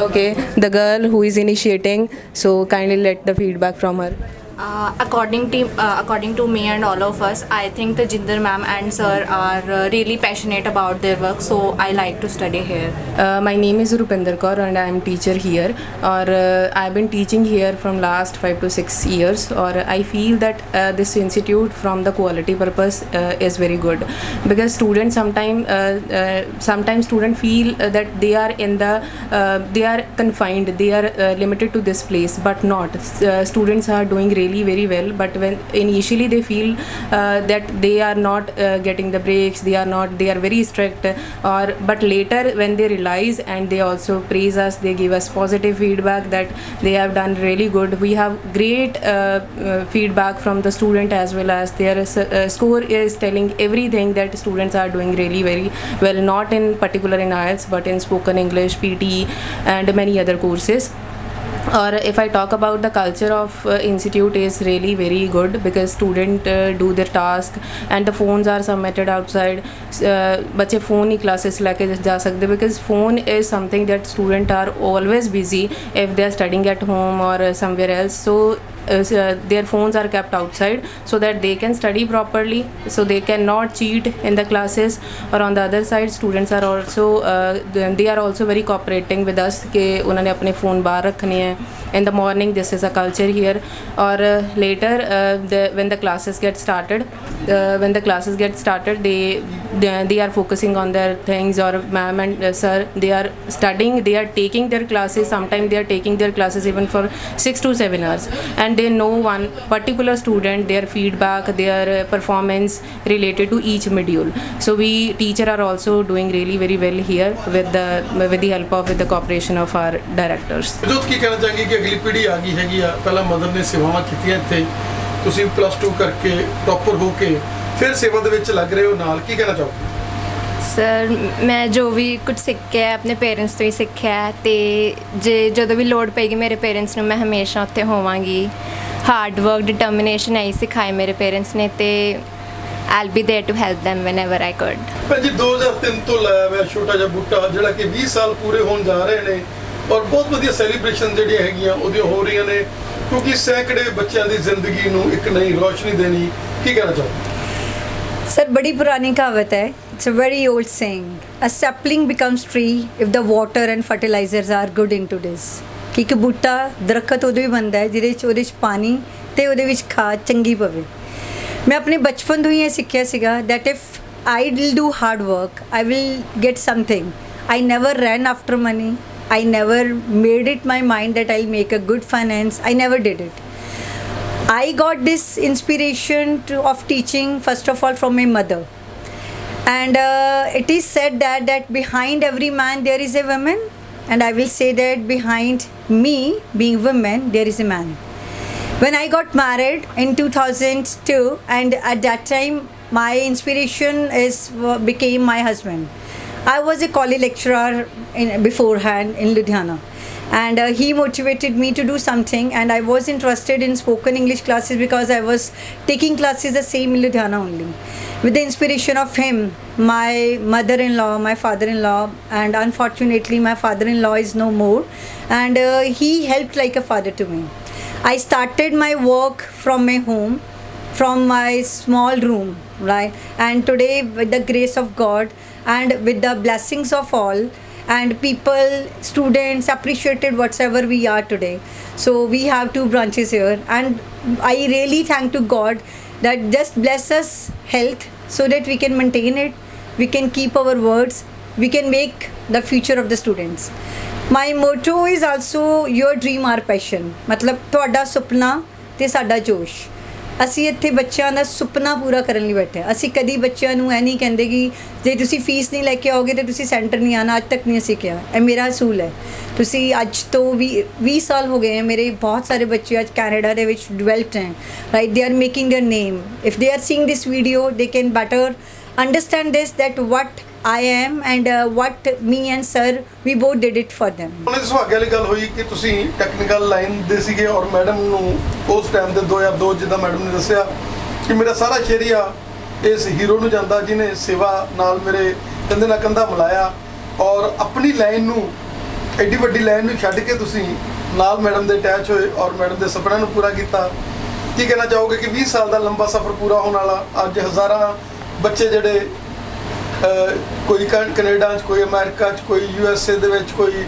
Okay. The girl who is initiating, so kindly let the feedback from her. According to me and all of us, I think the Tejinder ma'am and sir are really passionate about their work, so I like to study here. My name is Rupinder Kaur and I am teacher here. Or I've been teaching here from last 5 to 6 years. Or I feel that this institute, from the quality purpose, is very good because students sometimes students feel that they are they are confined, they are limited to this place, but not. Students are doing really very well, but when initially they feel that they are not getting the breaks, they are very strict, but later when they realize and they also praise us, they give us positive feedback that they have done really good. We have great feedback from the student as well as their score is telling everything that students are doing really very well, not in particular in IELTS but in spoken English, PT and many other courses. Or if I talk about the culture of institute is really very good because student do their task and the phones are submitted outside. बच्चे phone ही classes लेके जा सकते because phone is something that student are always busy if they are studying at home or somewhere else. So their phones are kept outside so that they can study properly, so they cannot cheat in the classes. Or on the other side, students are also they are also very cooperating with us कि उन्होंने अपने phone बाहर रखने हैं. In the morning, this is a culture here. Or later, when the classes get started, they are focusing on their things. Or ma'am and sir, they are studying, they are taking their classes. Sometimes they are taking their classes even for 6 to 7 hours, and they know one particular student, their feedback, their performance related to each module. So we teacher are also doing really very well here with the help of with the cooperation of our directors. ਜੋ ਕੀ ਕਹਿਣਾ ਚਾਹਾਂਗੇ ਕਿ ਅਗਲੀ ਪੀੜ੍ਹੀ ਆ ਗਈ ਹੈਗੀ ਆ, ਪਹਿਲਾਂ ਮਦਰ ਨੇ ਸੇਵਾਵਾਂ ਕੀਤੀਆਂ ਇੱਥੇ, ਤੁਸੀਂ +2 ਕਰਕੇ ਟੌਪਰ ਹੋ ਕੇ ਫਿਰ ਸੇਵਾ ਦੇ ਵਿੱਚ ਲੱਗ ਰਹੇ ਹੋ ਨਾਲ, ਕੀ ਕਹਿਣਾ ਚਾਹੋਗੇ? ਸਰ ਮੈਂ ਜੋ ਵੀ ਕੁਝ ਸਿੱਖਿਆ ਆਪਣੇ ਪੇਰੈਂਟਸ ਤੋਂ ਹੀ ਸਿੱਖਿਆ ਅਤੇ ਜਦੋਂ ਵੀ ਲੋੜ ਪਏਗੀ ਮੇਰੇ ਪੇਰੈਂਟਸ ਨੂੰ ਮੈਂ ਹਮੇਸ਼ਾ ਉੱਥੇ ਹੋਵਾਂਗੀ. ਹਾਰਡ ਵਰਕ ਡਿਟਰਮੀਨੇਸ਼ਨ ਇਹੀ ਸਿਖਾਏ ਮੇਰੇ ਪੇਰੈਂਟਸ ਨੇ ਅਤੇ I'll be there to help them whenever I could. ਭੈਣ ਜੀ 2003 ਤੋਂ ਲਾਇਆ ਹੋਇਆ ਛੋਟਾ ਜਿਹਾ ਬੂਟਾ ਜਿਹੜਾ ਕਿ 20 ਸਾਲ ਪੂਰੇ ਹੋਣ ਜਾ ਰਹੇ ਨੇ ਔਰ ਬਹੁਤ ਵਧੀਆ ਸੈਲੀਬ੍ਰੇਸ਼ਨ ਜਿਹੜੀਆਂ ਹੈਗੀਆਂ ਉਹਦੀਆਂ ਹੋ ਰਹੀਆਂ ਨੇ ਕਿਉਂਕਿ ਸੈਂਕੜੇ ਬੱਚਿਆਂ ਦੀ ਜ਼ਿੰਦਗੀ ਨੂੰ ਇੱਕ ਨਈ ਰੋਸ਼ਨੀ ਦੇਣੀ, ਕੀ ਕਹਿਣਾ ਚਾਹੋਗੇ? सर बड़ी पुरानी कहावत है, it's a very old saying, a sapling becomes tree if the water and fertilisers are good into this. कि एक बूटा दरखत उदों ही बनता है ਜਿਹਦੇ 'ਚ ਪਾਣੀ ਤੇ ਉਹਦੇ ਵਿੱਚ ਖਾਦ ਚੰਗੀ ਪਵੇ. ਮੈਂ ਆਪਣੇ ਬਚਪਨ ਤੋਂ ਹੀ ਇਹ ਸਿੱਖਿਆ ਸੀਗਾ that if I will do hard work, I will get something. I never ran after money. I never made it my mind that I'll make a good finance. I never did it. I got this inspiration of teaching first of all from my mother. And it is said that behind every man there is a woman. And I will say that behind me being woman there is a man. When I got married in 2002, and at that time my inspiration became my husband. I was a college lecturer beforehand in Ludhiana, and he motivated me to do something, and I was interested in spoken English classes because I was taking classes the same in Ludhiana only. With the inspiration of him, my mother-in-law, my father-in-law, and unfortunately my father-in-law is no more, and he helped like a father to me. I started my work from my home, from my small room, right? And today with the grace of God and with the blessings of all, and people, students appreciated whatever we are today. So we have 2 branches here, and I really thank to God that just bless us health so that we can maintain it, we can keep our words, we can make the future of the students. My motto is also your dream our passion. मतलब ਤੁਹਾਡਾ ਸੁਪਨਾ ਤੇ ਸਾਡਾ ਜੋਸ਼. ਅਸੀਂ ਇੱਥੇ ਬੱਚਿਆਂ ਦਾ ਸੁਪਨਾ ਪੂਰਾ ਕਰਨ ਲਈ ਬੈਠੇ ਹਾਂ. ਅਸੀਂ ਕਦੀ ਬੱਚਿਆਂ ਨੂੰ ਇਹ ਨਹੀਂ ਕਹਿੰਦੇ ਕਿ ਜੇ ਤੁਸੀਂ ਫੀਸ ਨਹੀਂ ਲੈ ਕੇ ਆਓਗੇ ਤਾਂ ਤੁਸੀਂ ਸੈਂਟਰ ਨਹੀਂ ਆਉਣਾ. ਅੱਜ ਤੱਕ ਨਹੀਂ ਅਸੀਂ ਕਿਹਾ. ਇਹ ਮੇਰਾ ਅਸੂਲ ਹੈ. ਤੁਸੀਂ ਅੱਜ ਤੋਂ 20 ਸਾਲ ਹੋ ਗਏ ਹੈ, ਮੇਰੇ ਬਹੁਤ ਸਾਰੇ ਬੱਚੇ ਅੱਜ ਕੈਨੇਡਾ ਦੇ ਵਿੱਚ ਡਿਵੈਲਪਡ ਹੈ, right? They are making their name. If they are seeing this video they can better understand this, that what I am and what me and sir we both did it for them. ਉਹਨੇ ਸੁਹਾਗੇ ਵਾਲੀ ਗੱਲ ਹੋਈ ਕਿ ਤੁਸੀਂ technical line ਦੇ ਸੀਗੇ ਔਰ madam ਨੂੰ ਉਸ ਟਾਈਮ ਦੇ 2002 ਜਿੱਦਾਂ ਮੈਡਮ ਨੇ ਦੱਸਿਆ ਕਿ ਮੇਰਾ ਸਾਰਾ ਸ਼ੇਰੀਆ ਇਸ ਹੀਰੋ ਨੂੰ ਜਾਂਦਾ ਜਿਹਨੇ ਸੇਵਾ ਨਾਲ ਮੇਰੇ ਕੰਧੇ ਨਾਲ ਕੰਧਾ ਮਿਲਾਇਆ ਔਰ ਆਪਣੀ ਲਾਈਨ ਨੂੰ ਐਡੀ ਵੱਡੀ ਲਾਈਨ ਨੂੰ ਛੱਡ ਕੇ ਤੁਸੀਂ ਨਾਲ ਮੈਡਮ ਦੇ ਅਟੈਚ ਹੋਏ ਔਰ ਮੈਡਮ ਦੇ ਸੁਪਨਿਆਂ ਨੂੰ ਪੂਰਾ ਕੀਤਾ. ਕੀ ਕਹਿਣਾ ਚਾਹੋਗੇ ਕਿ 20 ਸਾਲ ਦਾ ਲੰਬਾ ਸਫ਼ਰ ਪੂਰਾ ਹੋਣ ਵਾਲਾ ਅੱਜ ਹਜ਼ਾਰਾਂ ਬੱਚੇ ਜਿਹੜੇ ਕੋਈ ਕੈਨੇਡਾ 'ਚ, ਕੋਈ ਅਮਰੀਕਾ 'ਚ, ਕੋਈ USA ਦੇ ਵਿੱਚ, ਕੋਈ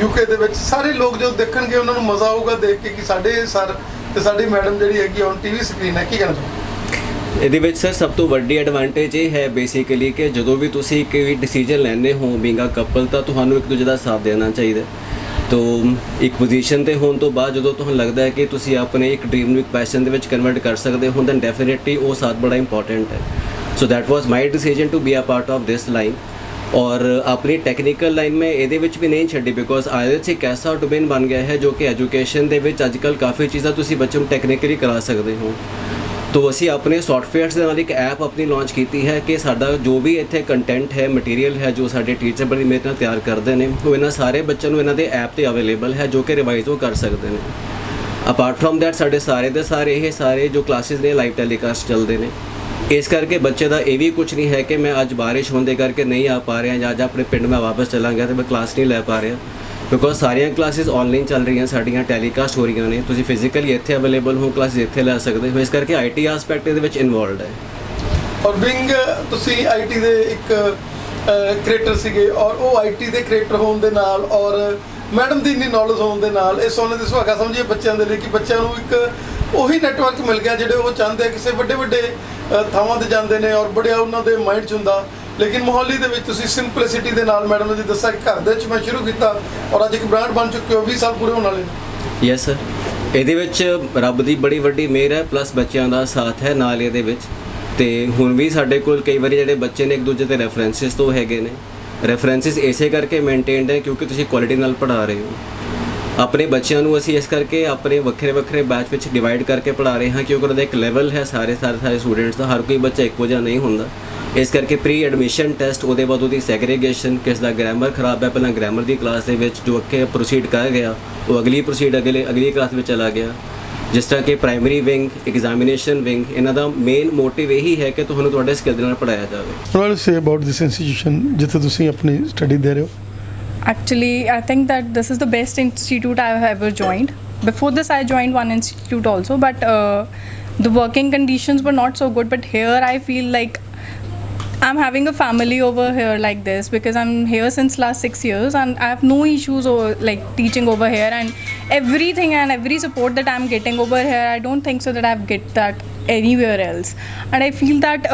UK ਦੇ ਵਿੱਚ, ਸਾਰੇ ਲੋਕ ਜੋ ਦੇਖਣਗੇ ਉਹਨਾਂ ਨੂੰ ਮਜ਼ਾ ਆਊਗਾ ਦੇਖ ਕੇ ਕਿ ਸਾਡੇ ਸਰ ਤੇ ਸਾਡੀ ਮੈਡਮ ਜਿਹੜੀ ਹੈਗੀ ਔਨ TV ਸਕਰੀਨ ਹੈ. ਕੀ ਕਹਿਣਾ ਚਾਹੋਗੇ? ਇਹਦੇ ਵਿੱਚ ਸਰ ਸਭ ਤੋਂ ਵੱਡੀ ਐਡਵਾਂਟੇਜ ਇਹ ਹੈ ਬੇਸਿਕਲੀ ਕਿ ਜਦੋਂ ਵੀ ਤੁਸੀਂ ਕੋਈ ਡਿਸੀਜਨ ਲੈਂਦੇ ਹੋ ਬੀਇੰਗ ਅ ਕਪਲ ਤਾਂ ਤੁਹਾਨੂੰ ਇੱਕ ਦੂਜੇ ਦਾ ਸਾਥ ਦੇਣਾ ਚਾਹੀਦਾ. ਤੋ ਇੱਕ ਪੋਜੀਸ਼ਨ 'ਤੇ ਹੋਣ ਤੋਂ ਬਾਅਦ ਜਦੋਂ ਤੁਹਾਨੂੰ ਲੱਗਦਾ ਹੈ ਕਿ ਤੁਸੀਂ ਆਪਣੇ ਇੱਕ ਡ੍ਰੀਮ ਨੂੰ ਇੱਕ ਪੈਸ਼ਨ ਦੇ ਵਿੱਚ ਕਨਵਰਟ ਕਰ ਸਕਦੇ ਹੋ ਦੈਨ ਡੈਫੀਨੇਟਲੀ ਉਹ ਸਾਥ ਬੜਾ ਇੰਪੋਰਟੈਂਟ ਹੈ. So that was my decision to be a part of this line. ਔਰ ਆਪਣੀ ਟੈਕਨੀਕਲ ਲਾਈਨ ਮੈਂ ਇਹਦੇ ਵਿੱਚ ਵੀ ਨਹੀਂ ਛੱਡੀ ਬਿਕੋਜ਼ ਆਇਲਟਸ ਇੱਕ ਐਸਾ ਡੋਮੇਨ ਬਣ ਗਿਆ ਹੈ ਜੋ ਕਿ ਐਜੂਕੇਸ਼ਨ ਦੇ ਵਿੱਚ ਅੱਜ ਕੱਲ੍ਹ ਕਾਫੀ ਚੀਜ਼ਾਂ ਤੁਸੀਂ ਬੱਚੇ ਨੂੰ ਟੈਕਨੀਕਲੀ ਕਰਾ ਸਕਦੇ ਹੋ. ਤੋ ਅਸੀਂ ਆਪਣੇ ਸੌਫਟਵੇਅਰਸ ਦੇ ਨਾਲ ਇੱਕ ਐਪ ਆਪਣੀ ਲਾਂਚ ਕੀਤੀ ਹੈ ਕਿ ਸਾਡਾ ਜੋ ਵੀ ਇੱਥੇ ਕੰਟੈਂਟ ਹੈ, ਮਟੀਰੀਅਲ ਹੈ, ਜੋ ਸਾਡੇ ਟੀਚਰ ਬੜੀ ਮਿਹਨਤ ਨਾਲ ਤਿਆਰ ਕਰਦੇ ਨੇ, ਉਹ ਇਹਨਾਂ ਸਾਰੇ ਬੱਚਿਆਂ ਨੂੰ ਇਹਨਾਂ ਦੇ ਐਪ ਤੇ ਅਵੇਲੇਬਲ ਹੈ, ਜੋ ਕਿ ਰਿਵਾਈਜ਼ ਉਹ ਕਰ ਸਕਦੇ ਨੇ। ਅਪਾਰਟ ਫਰੋਮ ਦੈਟ ਸਾਡੇ ਸਾਰੇ ਦੇ ਸਾਰੇ ਇਹ ਸਾਰੇ ਜੋ ਕਲਾਸਿਸ ਨੇ ਲਾਈਵ ਟੈਲੀਕਾਸਟ ਚੱਲਦੇ ਨੇ। ਇਸ ਕਰਕੇ ਬੱਚੇ ਦਾ ਇਹ ਵੀ ਕੁਝ ਨਹੀਂ ਹੈ ਕਿ ਮੈਂ ਅੱਜ ਬਾਰਿਸ਼ ਹੋਣ ਦੇ ਕਰਕੇ ਨਹੀਂ ਆ ਪਾ ਰਿਹਾ ਜਾਂ ਅੱਜ ਆਪਣੇ ਪਿੰਡ ਮੈਂ ਵਾਪਸ ਚਲਾ ਗਿਆ ਤੇ ਮੈਂ ਕਲਾਸ ਨਹੀਂ ਲੈ ਪਾ ਰਿਹਾ, ਬਿਕੋਜ਼ ਸਾਰੀਆਂ ਕਲਾਸਿਸ ਆਨਲਾਈਨ ਚੱਲ ਰਹੀਆਂ ਸਾਡੀਆਂ, ਟੈਲੀਕਾਸਟ ਹੋ ਰਹੀਆਂ ਨੇ। ਤੁਸੀਂ ਫਿਜ਼ੀਕਲੀ ਇੱਥੇ ਅਵੇਲੇਬਲ ਹੋ, ਕਲਾਸਿਸ ਇੱਥੇ ਲੈ ਸਕਦੇ ਹੋ। ਇਸ ਕਰਕੇ ਆਈਟੀ ਐਸਪੈਕਟ ਇਹਦੇ ਵਿੱਚ ਇਨਵੋਲਵਡ ਹੈ। ਔਰ ਬਿੰਗ ਤੁਸੀਂ ਆਈਟੀ ਦੇ ਇੱਕ ਕ੍ਰੀਏਟਰ ਸੀਗੇ, ਔਰ ਉਹ ਆਈਟੀ ਦੇ ਕ੍ਰੀਏਟਰ ਹੋਣ ਦੇ ਨਾਲ ਔਰ ਮੈਡਮ ਦੀ ਇੰਨੀ ਨੌਲੇਜ ਹੋਣ ਦੇ ਨਾਲ ਇਹ ਸੋਨੇ ਦੇ ਸੁਹਾਗਾ ਸਮਝੀਏ ਬੱਚਿਆਂ ਦੇ ਲਈ ਕਿ ਬੱਚਿਆਂ ਨੂੰ ਇੱਕ ਉਹੀ ਨੈਟਵਰਕ ਮਿਲ ਗਿਆ ਜਿਹੜੇ ਉਹ ਚਾਹੁੰਦੇ, ਕਿਸੇ ਵੱਡੇ ਵੱਡੇ ਥਾਵਾਂ ਤੇ ਜਾਂਦੇ ਨੇ ਔਰ ਬੜਿਆ ਉਹਨਾਂ ਦੇ ਮਾਈਂਡ 'ਚ ਹੁੰਦਾ, ਲੇਕਿਨ ਮੋਹਾਲੀ ਦੇ ਵਿੱਚ ਤੁਸੀਂ ਸਿੰਪਲਿਸਿਟੀ ਦੇ ਨਾਲ ਮੈਡਮ ਨੇ ਜੀ ਦੱਸਿਆ ਕਿ ਘਰ ਦੇ ਵਿੱਚ ਮੈਂ ਸ਼ੁਰੂ ਕੀਤਾ ਔਰ ਅੱਜ ਇੱਕ ਬ੍ਰਾਂਡ ਬਣ ਚੁੱਕੇ ਹੋ, 20 ਸਾਲ ਪੂਰੇ ਹੋਣ ਵਾਲੇ ਨੇ। ਯੈਸ ਸਰ, ਇਹਦੇ ਵਿੱਚ ਰੱਬ ਦੀ ਬੜੀ ਵੱਡੀ ਮਿਹਰ ਹੈ, ਪਲੱਸ ਬੱਚਿਆਂ ਦਾ ਸਾਥ ਹੈ ਨਾਲ ਇਹਦੇ ਵਿੱਚ। ਤੇ ਹੁਣ ਵੀ ਸਾਡੇ ਕੋਲ ਕਈ ਵਾਰੀ ਜਿਹੜੇ ਬੱਚੇ ਨੇ ਇੱਕ ਦੂਜੇ ਦੇ ਰੈਫਰੈਂਸਿਸ ਤੋਂ ਹੈਗੇ ਨੇ। ਰੈਫਰੈਂਸਿਸ ਇਸੇ ਕਰਕੇ ਮੇਨਟੇਨਡ ਹੈ ਕਿਉਂਕਿ ਤੁਸੀਂ ਕੁਆਲਿਟੀ ਨਾਲ ਪੜ੍ਹਾ ਰਹੇ ਹੋ। ਆਪਣੇ ਬੱਚਿਆਂ ਨੂੰ ਅਸੀਂ ਇਸ ਕਰਕੇ ਆਪਣੇ ਵੱਖਰੇ ਵੱਖਰੇ ਬੈਚ ਵਿੱਚ ਡਿਵਾਈਡ ਕਰਕੇ ਪੜ੍ਹਾ ਰਹੇ ਹਾਂ ਕਿਉਂਕਿ ਉਹਨਾਂ ਦਾ ਇੱਕ ਲੈਵਲ ਹੈ ਸਾਰੇ ਸਟੂਡੈਂਟਸ ਦਾ, ਹਰ ਕੋਈ ਬੱਚਾ ਇੱਕੋ ਜਿਹਾ ਨਹੀਂ ਹੁੰਦਾ। ਇਸ ਕਰਕੇ ਪ੍ਰੀ ਐਡਮਿਸ਼ਨ ਟੈਸਟ, ਉਹਦੇ ਬਾਅਦ ਉਹਦੀ ਸੈਗਰੀਗੇਸ਼ਨ, ਕਿਸ ਦਾ ਗ੍ਰਾਮਰ ਖਰਾਬ ਹੈ ਪਹਿਲਾਂ ਗ੍ਰਾਮਰ ਦੀ ਕਲਾਸ ਦੇ ਵਿੱਚ ਜੋ ਅੱਗੇ ਪ੍ਰੋਸੀਡ ਕਰ ਗਿਆ ਉਹ ਅਗਲੀ ਕਲਾਸ ਵਿੱਚ ਚਲਾ ਗਿਆ। ਜਿਸ ਤਰ੍ਹਾਂ ਕਿ ਪ੍ਰਾਇਮਰੀ ਵਿੰਗ, ਐਗਜ਼ਾਮੀਨੇਸ਼ਨ ਵਿੰਗ, ਇਹਨਾਂ ਦਾ ਮੇਨ ਮੋਟਿਵ ਇਹੀ ਹੈ ਕਿ ਤੁਹਾਨੂੰ ਤੁਹਾਡੇ ਸਕਿੱਲ ਦੇ ਨਾਲ ਪੜ੍ਹਾਇਆ ਜਾਵੇ। What will you say about this institution ਜਿੱਥੇ ਤੁਸੀਂ ਆਪਣੀ ਸਟੱਡੀ ਦੇ ਰਹੇ ਹੋ? Actually, I think that this is the best institute I have ever joined. Before this, I joined one institute also, but the working conditions were not so good. But here, I feel like I'm having a family over here like this because I'm here since last 6 years and I have no issues over like teaching over here, and everything and every support that I'm getting over here, I don't think so that I've get that anywhere else. And I feel that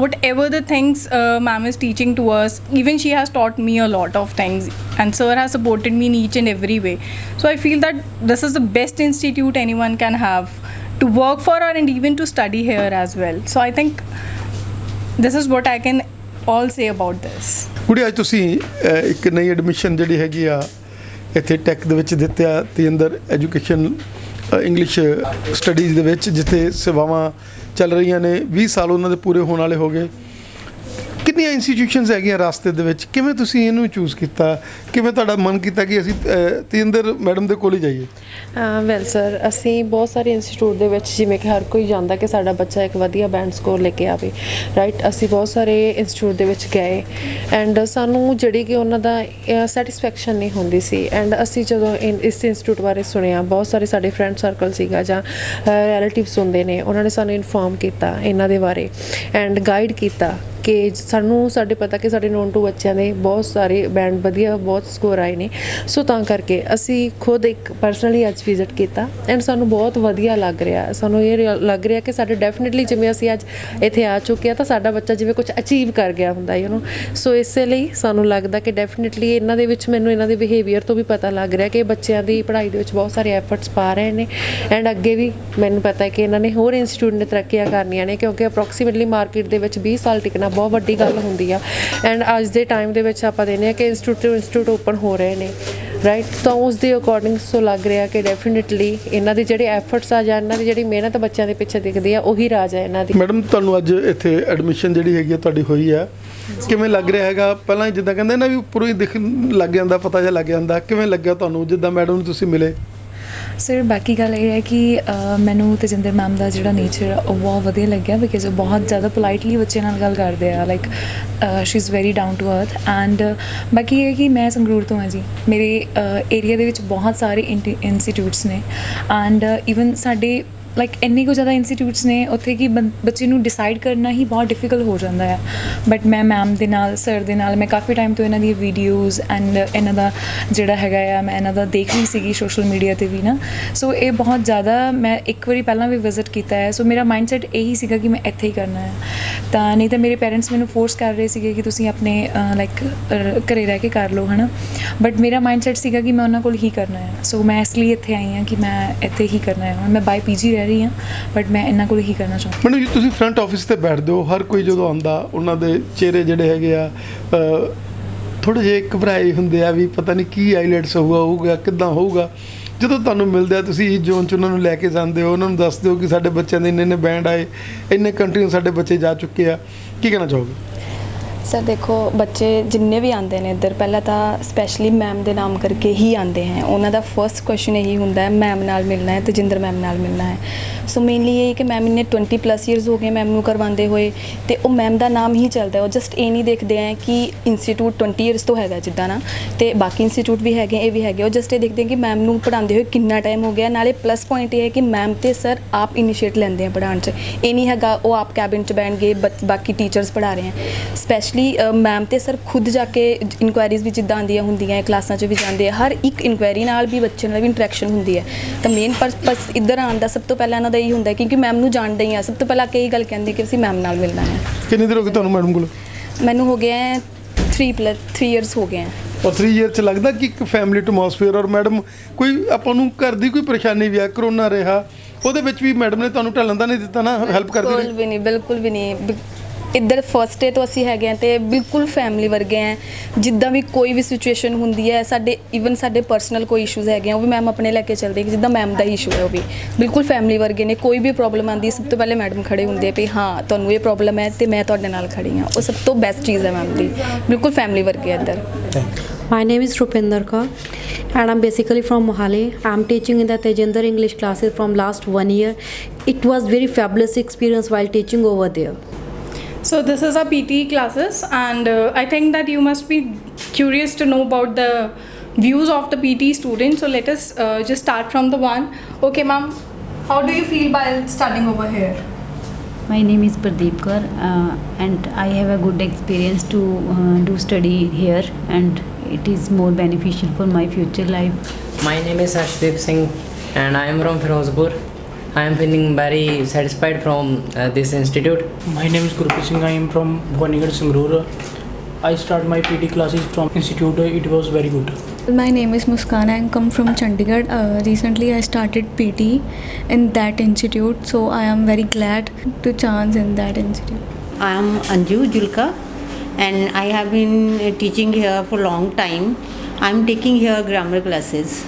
whatever the things ma'am is teaching to us, even she has taught me a lot of things and sir has supported me in each and every way. So I feel that this is the best institute anyone can have to work for and even to study here as well. So I think this is what I can all say about this. ਕੁੜੀ ਅੱਜ ਤੁਸੀਂ ਇੱਕ ਨਈ admission ਜਿਹੜੀ ਹੈਗੀ ਆ ਇੱਥੇ tech ਦੇ ਵਿੱਚ ਦਿੱਤਿਆ ਤੇਂਦਰ ਐਜੂਕੇਸ਼ਨ ਇੰਗਲਿਸ਼ ਸਟੱਡੀਜ਼ ਦੇ ਵਿੱਚ, ਜਿੱਥੇ ਸੇਵਾਵਾਂ ਚੱਲ ਰਹੀਆਂ ਨੇ, 20 ਸਾਲ ਉਹਨਾਂ ਦੇ ਪੂਰੇ ਹੋਣ ਵਾਲੇ ਹੋ ਗਏ। ਕਿੰਨੀਆਂ ਇੰਸਟੀਟਿਊਸ਼ਨਸ ਹੈਗੀਆਂ ਰਾਸਤੇ ਦੇ ਵਿੱਚ, ਕਿਵੇਂ ਤੁਸੀਂ ਇਹਨੂੰ ਚੂਜ਼ ਕੀਤਾ, ਕਿਵੇਂ ਤੁਹਾਡਾ ਮਨ ਕੀਤਾ ਕਿ ਅਸੀਂ ਤੇਂਦਰ ਮੈਡਮ ਦੇ ਕੋਲ ਹੀ ਜਾਈਏ? ਵੈਲ ਸਰ, ਅਸੀਂ ਬਹੁਤ ਸਾਰੇ ਇੰਸਟੀਟਿਊਟ ਦੇ ਵਿੱਚ ਜਿਵੇਂ ਕਿ ਹਰ ਕੋਈ ਚਾਹੁੰਦਾ ਕਿ ਸਾਡਾ ਬੱਚਾ ਇੱਕ ਵਧੀਆ ਬੈਂਡ ਸਕੋਰ ਲੈ ਕੇ ਆਵੇ, ਰਾਈਟ। ਅਸੀਂ ਬਹੁਤ ਸਾਰੇ ਇੰਸਟੀਟਿਊਟ ਦੇ ਵਿੱਚ ਗਏ ਐਂਡ ਸਾਨੂੰ ਜਿਹੜੀ ਕਿ ਉਹਨਾਂ ਦਾ ਸੈਟਿਸਫੈਕਸ਼ਨ ਨਹੀਂ ਹੁੰਦੀ ਸੀ। ਐਂਡ ਅਸੀਂ ਜਦੋਂ ਇਸ ਇੰਸਟੀਟਿਊਟ ਬਾਰੇ ਸੁਣਿਆ, ਬਹੁਤ ਸਾਰੇ ਸਾਡੇ ਫਰੈਂਡ ਸਰਕਲ ਸੀਗਾ ਜਾਂ ਰਿਲੇਟਿਵਸ ਹੁੰਦੇ ਨੇ, ਉਹਨਾਂ ਨੇ ਸਾਨੂੰ ਇਨਫੋਰਮ ਕੀਤਾ ਇਹਨਾਂ ਦੇ ਬਾਰੇ ਐਂਡ ਗਾਈਡ ਕੀਤਾ ਕਿ ਸਾਡੇ ਪਤਾ ਕਿ ਸਾਡੇ ਨੋਨ ਟੂ ਬੱਚਿਆਂ ਦੇ ਬਹੁਤ ਸਾਰੇ ਬੈਂਡ ਵਧੀਆ ਬਹੁਤ ਸਕੋਰ ਆਏ ਨੇ। ਸੋ ਤਾਂ ਕਰਕੇ ਅਸੀਂ ਖੁਦ ਇੱਕ ਪਰਸਨਲੀ ਅੱਜ ਵਿਜ਼ਿਟ ਕੀਤਾ ਐਂਡ ਸਾਨੂੰ ਬਹੁਤ ਵਧੀਆ ਲੱਗ ਰਿਹਾ। ਸਾਨੂੰ ਇਹ ਲੱਗ ਰਿਹਾ ਕਿ ਸਾਡੇ ਡੈਫੀਨਿਟਲੀ ਜਿਵੇਂ ਅਸੀਂ ਅੱਜ ਇੱਥੇ ਆ ਚੁੱਕੇ ਹਾਂ ਤਾਂ ਸਾਡਾ ਬੱਚਾ ਜਿਵੇਂ ਕੁਝ ਅਚੀਵ ਕਰ ਗਿਆ ਹੁੰਦਾ ਸੋ ਇਸੇ ਲਈ ਸਾਨੂੰ ਲੱਗਦਾ ਕਿ ਡੈਫੀਨਿਟਲੀ ਇਹਨਾਂ ਦੇ ਵਿੱਚ ਮੈਨੂੰ ਇਹਨਾਂ ਦੇ ਬਿਹੇਵੀਅਰ ਤੋਂ ਵੀ ਪਤਾ ਲੱਗ ਰਿਹਾ ਕਿ ਬੱਚਿਆਂ ਦੀ ਪੜ੍ਹਾਈ ਦੇ ਵਿੱਚ ਬਹੁਤ ਸਾਰੇ ਐਫਰਟਸ ਪਾ ਰਹੇ ਨੇ ਐਂਡ ਅੱਗੇ ਵੀ ਮੈਨੂੰ ਪਤਾ ਹੈ ਕਿ ਇਹਨਾਂ ਨੇ ਹੋਰ ਇੰਸਟੀਟਿਊਟ ਨੇ ਤਰੱਕੀਆਂ ਕਰਨੀਆਂ ਨੇ ਕਿਉਂਕਿ ਅਪਰੋਕਸੀਮੇਟਲੀ ਮਾਰਕੀਟ ਦੇ ਵਿੱਚ 20 ਸਾਲ ਟਿਕਣਾ ਬਹੁਤ ਵੱਡੀ ਗੱਲ ਹੁੰਦੀ ਆ। ਐਂਡ ਅੱਜ ਦੇ ਟਾਈਮ ਦੇ ਵਿੱਚ ਆਪਾਂ ਦੇਖਦੇ ਹਾਂ ਕਿ ਇੰਸਟੀਟਿਊਟ ਓਪਨ ਹੋ ਰਹੇ ਨੇ, ਰਾਈਟ। ਤਾਂ ਉਸ ਦੇ ਅਕੋਰਡਿੰਗ ਸੋ ਲੱਗ ਰਿਹਾ ਕਿ ਡੈਫੀਨਿਟਲੀ ਇਹਨਾਂ ਦੇ ਜਿਹੜੇ ਐਫਰਟਸ ਆ ਜਾਂ ਇਹਨਾਂ ਦੀ ਜਿਹੜੀ ਮਿਹਨਤ ਬੱਚਿਆਂ ਦੇ ਪਿੱਛੇ ਦਿਖਦੀ ਆ ਉਹੀ ਰਾਜ ਹੈ ਇਹਨਾਂ ਦੀ। ਮੈਡਮ, ਤੁਹਾਨੂੰ ਅੱਜ ਇੱਥੇ ਐਡਮਿਸ਼ਨ ਜਿਹੜੀ ਹੈਗੀ ਤੁਹਾਡੀ ਹੋਈ ਹੈ, ਕਿਵੇਂ ਲੱਗ ਰਿਹਾ ਹੈਗਾ? ਪਹਿਲਾਂ ਜਿੱਦਾਂ ਕਹਿੰਦੇ ਨਾ ਵੀ ਉੱਪਰੋਂ ਹੀ ਦਿਖ ਲੱਗ ਜਾਂਦਾ, ਪਤਾ ਜਿਹਾ ਲੱਗ ਜਾਂਦਾ, ਕਿਵੇਂ ਲੱਗਿਆ ਤੁਹਾਨੂੰ ਜਿੱਦਾਂ ਮੈਡਮ ਨੂੰ ਤੁਸੀਂ ਮਿਲੇ? ਸਰ, ਬਾਕੀ ਗੱਲ ਇਹ ਹੈ ਕਿ ਮੈਨੂੰ ਤੇਜਿੰਦਰ ਮੈਮ ਦਾ ਜਿਹੜਾ ਨੇਚਰ ਉਹ ਬਹੁਤ ਵਧੀਆ ਲੱਗਿਆ ਬਿਕਾਜ਼ ਉਹ ਬਹੁਤ ਜ਼ਿਆਦਾ ਪੋਲਾਈਟਲੀ ਬੱਚਿਆਂ ਨਾਲ ਗੱਲ ਕਰਦੇ ਆ, like she is very down to earth. And ਬਾਕੀ ਇਹ ਕਿ ਮੈਂ ਸੰਗਰੂਰ ਤੋਂ ਹਾਂ ਜੀ, ਮੇਰੇ ਏਰੀਆ ਦੇ ਵਿੱਚ ਬਹੁਤ ਸਾਰੇ ਇੰਸਟੀਟਿਊਟਸ ਨੇ ਐਂਡ ਈਵਨ ਸਾਡੇ ਲਾਈਕ ਇੰਨੇ ਕੁ ਜ਼ਿਆਦਾ ਇੰਸਟੀਟਿਊਟਸ ਨੇ ਉੱਥੇ ਕਿ ਬੱਚੇ ਨੂੰ ਡਿਸਾਈਡ ਕਰਨਾ ਹੀ ਬਹੁਤ ਡਿਫਿਕਲਟ ਹੋ ਜਾਂਦਾ ਹੈ। ਬਟ ਮੈਂ ਮੈਮ ਦੇ ਨਾਲ, ਸਰ ਦੇ ਨਾਲ, ਮੈਂ ਕਾਫੀ ਟਾਈਮ ਤੋਂ ਇਹਨਾਂ ਦੀਆਂ ਵੀਡੀਓਜ਼ ਐਂਡ ਇਹਨਾਂ ਦਾ ਜਿਹੜਾ ਹੈਗਾ ਆ ਮੈਂ ਇਹਨਾਂ ਦਾ ਦੇਖ ਰਹੀ ਸੀਗੀ ਸੋਸ਼ਲ ਮੀਡੀਆ 'ਤੇ ਵੀ ਨਾ। ਸੋ ਇਹ ਬਹੁਤ ਜ਼ਿਆਦਾ, ਮੈਂ ਇੱਕ ਵਾਰੀ ਪਹਿਲਾਂ ਵੀ ਵਿਜ਼ਿਟ ਕੀਤਾ ਹੈ। ਸੋ ਮੇਰਾ ਮਾਈਂਡ ਸੈਟ ਇਹੀ ਸੀਗਾ ਕਿ ਮੈਂ ਇੱਥੇ ਹੀ ਕਰਨਾ ਹੈ। ਤਾਂ ਨਹੀਂ ਤਾਂ ਮੇਰੇ ਪੇਰੈਂਟਸ ਮੈਨੂੰ ਫੋਰਸ ਕਰ ਰਹੇ ਸੀਗੇ ਕਿ ਤੁਸੀਂ ਆਪਣੇ ਲਾਈਕ ਘਰੇ ਰਹਿ ਕੇ ਕਰ ਲਓ, ਹੈ ਨਾ। ਬਟ ਮੇਰਾ ਮਾਈਂਡ ਸੈਟ ਸੀਗਾ ਕਿ ਮੈਂ ਉਹਨਾਂ ਕੋਲ ਹੀ ਕਰਨਾ ਹੈ। ਸੋ ਮੈਂ ਇਸ ਲਈ ਇੱਥੇ ਆਈ ਹਾਂ ਕਿ ਮੈਂ ਇੱਥੇ ਹੀ ਕਰਨਾ ਹੈ। ਹੁਣ ਮੈਂ ਬਾਈ ਪੀਜੀ ਰਹੀ ਹਾਂ ਬਟ ਮੈਂ ਇਹਨਾਂ ਕੋਲ ਹੀ ਕਰਨਾ ਚਾਹੁੰਦੀ। ਮੈਨੂੰ ਜੀ ਤੁਸੀਂ ਫਰੰਟ ਆਫਿਸ ਤੇ ਬੈਠਦੇ ਹੋ, ਹਰ ਕੋਈ ਜਦੋਂ ਆਉਂਦਾ ਉਹਨਾਂ ਦੇ ਚਿਹਰੇ ਜਿਹੜੇ ਹੈਗੇ ਆ ਥੋੜ੍ਹੇ ਜਿਹੇ ਘਬਰਾਏ ਹੁੰਦੇ ਆ ਵੀ ਪਤਾ ਨਹੀਂ ਕੀ ਆਈਲੈਟਸ ਹੋਊਗਾ ਕਿੱਦਾਂ ਹੋਊਗਾ। ਜਦੋਂ ਤੁਹਾਨੂੰ ਮਿਲਦਾ ਹੈ, ਤੁਸੀਂ ਇਸ ਜ਼ੋਨ 'ਚ ਉਹਨਾਂ ਨੂੰ ਲੈ ਕੇ ਜਾਂਦੇ ਹੋ, ਉਹਨਾਂ ਨੂੰ ਦੱਸਦੇ ਹੋ ਕਿ ਸਾਡੇ ਬੱਚਿਆਂ ਦੇ ਇੰਨੇ ਬੈਂਡ ਆਏ, ਇੰਨੇ ਕੰਟਰੀ ਨੂੰ ਸਾਡੇ ਬੱਚੇ ਜਾ ਚੁੱਕੇ ਆ, ਕੀ ਕਹਿਣਾ ਚਾਹੋਗੇ? ਸਰ ਦੇਖੋ, ਬੱਚੇ ਜਿੰਨੇ ਵੀ ਆਉਂਦੇ ਨੇ ਇੱਧਰ ਪਹਿਲਾਂ ਤਾਂ ਸਪੈਸ਼ਲੀ ਮੈਮ ਦੇ ਨਾਮ ਕਰਕੇ ਹੀ ਆਉਂਦੇ ਹੈ। ਉਹਨਾਂ ਦਾ ਫਰਸਟ ਕੁਐਸਚਨ ਇਹੀ ਹੁੰਦਾ ਹੈ ਮੈਮ ਨਾਲ ਮਿਲਣਾ ਹੈ, ਤੇਜਿੰਦਰ ਮੈਮ ਨਾਲ ਮਿਲਣਾ ਹੈ। ਸੋ ਮੇਨਲੀ ਇਹ ਕਿ ਮੈਮ ਨੇ 20+ ਈਅਰਸ ਹੋ ਗਏ ਮੈਮ ਨੂੰ ਕਰਵਾਉਂਦੇ ਹੋਏ, ਅਤੇ ਉਹ ਮੈਮ ਦਾ ਨਾਮ ਹੀ ਚੱਲਦਾ। ਉਹ ਜਸਟ ਇਹ ਨਹੀਂ ਦੇਖਦੇ ਹੈ ਕਿ ਇੰਸਟੀਟਿਊਟ 20 ਈਅਰਸ ਤੋਂ ਹੈਗਾ ਜਿੱਦਾਂ ਨਾ, ਅਤੇ ਬਾਕੀ ਇੰਸਟੀਟਿਊਟ ਵੀ ਹੈਗੇ, ਇਹ ਵੀ ਹੈਗੇ। ਉਹ ਜਸਟ ਇਹ ਦੇਖਦੇ ਕਿ ਮੈਮ ਨੂੰ ਪੜ੍ਹਾਉਂਦੇ ਹੋਏ ਕਿੰਨਾ ਟਾਈਮ ਹੋ ਗਿਆ। ਨਾਲੇ ਪਲੱਸ ਪੁਆਇੰਟ ਇਹ ਹੈ ਕਿ ਮੈਮ ਅਤੇ ਸਰ ਆਪ ਇਨੀਸ਼ੀਏਟ ਲੈਂਦੇ ਆ ਪੜ੍ਹਾਉਣ 'ਚ। ਇਹ ਨਹੀਂ ਹੈਗਾ ਉਹ ਆਪ ਕੈਬਿਨ 'ਚ ਬੈਠ ਗਏ ਬਾਕੀ ਟੀਚਰਸ ਪੜ੍ਹਾ ਰਹੇ ਹੈ। ਸਪੈਸ਼ਲੀ ਮੈਮ ਤੇ ਸਰ ਖੁਦ ਜਾ ਕੇ ਇਨਕੁਆਇਰੀਜ਼ ਵੀ ਜਿੱਦਾਂ ਆਉਂਦੀਆਂ ਹੁੰਦੀਆਂ ਹੈ, ਕਲਾਸਾਂ 'ਚ ਵੀ ਜਾਂਦੇ ਆ, ਹਰ ਇੱਕ ਇਨਕੁਆਇਰੀ ਨਾਲ ਵੀ ਬੱਚੇ ਨਾਲ ਵੀ ਇੰਟਰੈਕਸ਼ਨ ਹੁੰਦੀ ਹੈ। ਤਾਂ ਮੇਨ ਪਰਪਸ ਇੱਧਰ ਆਉਣ ਦਾ ਸਭ ਤੋਂ ਪਹਿਲਾਂ ਇਹਨਾਂ ਦਾ ਇਹੀ ਹੁੰਦਾ ਕਿਉਂਕਿ ਮੈਮ ਨੂੰ ਜਾਣਦੇ ਹੀ ਆ। ਸਭ ਤੋਂ ਪਹਿਲਾਂ ਕਈ ਗੱਲ ਕਹਿੰਦੇ ਕਿ ਅਸੀਂ ਮੈਮ ਨਾਲ ਮਿਲਣਾ ਹੈ। ਕਿੰਨੀ ਦੇਰ ਹੋ ਗਈ ਤੁਹਾਨੂੰ ਮੈਡਮ ਕੋਲ? ਮੈਨੂੰ ਹੋ ਗਿਆ ਹੈ 3 ਇਅਰਸ ਹੋ ਗਏ ਹੈ। ਔਰ 3 ਇਅਰ 'ਚ ਲੱਗਦਾ ਕਿ ਇੱਕ ਫੈਮਿਲੀ ਐਟਮੋਸਫੇਅਰ, ਔਰ ਮੈਡਮ ਕੋਈ ਆਪਾਂ ਨੂੰ ਘਰ ਦੀ ਕੋਈ ਪਰੇਸ਼ਾਨੀ ਵੀ ਆ, ਕਰੋਨਾ ਰਿਹਾ, ਉਹਦੇ ਵਿੱਚ ਵੀ ਮੈਡਮ ਨੇ ਤੁਹਾਨੂੰ ਢਲਣ ਦਾ ਨਹੀਂ ਦਿੱਤਾ ਨਾ, ਹੈਲਪ ਕਰਦੀ ਰਹੀ? ਬਿਲਕੁਲ ਵੀ ਨਹੀਂ, ਬਿਲਕੁਲ ਵੀ ਨਹੀਂ। ਇੱਧਰ ਫਸਟ ਡੇ ਤੋਂ ਅਸੀਂ ਹੈਗੇ ਹਾਂ ਅਤੇ ਬਿਲਕੁਲ ਫੈਮਿਲੀ ਵਰਗੇ ਹੈ। ਜਿੱਦਾਂ ਵੀ ਕੋਈ ਵੀ ਸਿਚੁਏਸ਼ਨ ਹੁੰਦੀ ਹੈ, ਸਾਡੇ ਈਵਨ ਸਾਡੇ ਪਰਸਨਲ ਕੋਈ ਇਸ਼ੂਜ਼ ਹੈਗੇ ਆ, ਉਹ ਵੀ ਮੈਮ ਆਪਣੇ ਲੈ ਕੇ ਚੱਲਦੇ, ਜਿੱਦਾਂ ਮੈਮ ਦਾ ਇਸ਼ੂ ਹੈ ਉਹ ਵੀ ਬਿਲਕੁਲ ਫੈਮਿਲੀ ਵਰਗੇ ਨੇ। ਕੋਈ ਵੀ ਪ੍ਰੋਬਲਮ ਆਉਂਦੀ ਸਭ ਤੋਂ ਪਹਿਲੇ ਮੈਡਮ ਖੜੇ ਹੁੰਦੇ ਆ ਵੀ ਹਾਂ ਤੁਹਾਨੂੰ ਇਹ ਪ੍ਰੋਬਲਮ ਹੈ ਅਤੇ ਮੈਂ ਤੁਹਾਡੇ ਨਾਲ ਖੜੀ ਹਾਂ। ਉਹ ਸਭ ਤੋਂ ਬੈਸਟ ਚੀਜ਼ ਹੈ ਮੈਮ ਦੀ, ਬਿਲਕੁਲ ਫੈਮਿਲੀ ਵਰਗੇ ਇੱਧਰ। My name is Rupinder Kaur and I'm basically from Mohali. I'm teaching in the Tejinder English classes from last 1 year. It was very fabulous experience while teaching over there. So this is our PT classes, and I think that you must be curious to know about the views of the PT students. So let us just start from the one. Okay, ma'am, how do you feel while studying over here? My name is Pradeep Kaur and I have a good experience to do study here, and it is more beneficial for my future life. My name is Harshdeep Singh and I am from Firozpur. I am feeling very satisfied from this institute. My name is Gurpreet Singh. I am from Bhubanegarh, Sangrur. I start my PT classes from institute. It was very good. My name is Muskan. I come from Chandigarh. Recently I started PT in that institute, so I am very glad to chance in that institute. I am Anju Julka and I have been teaching here for long time. I am taking here grammar classes.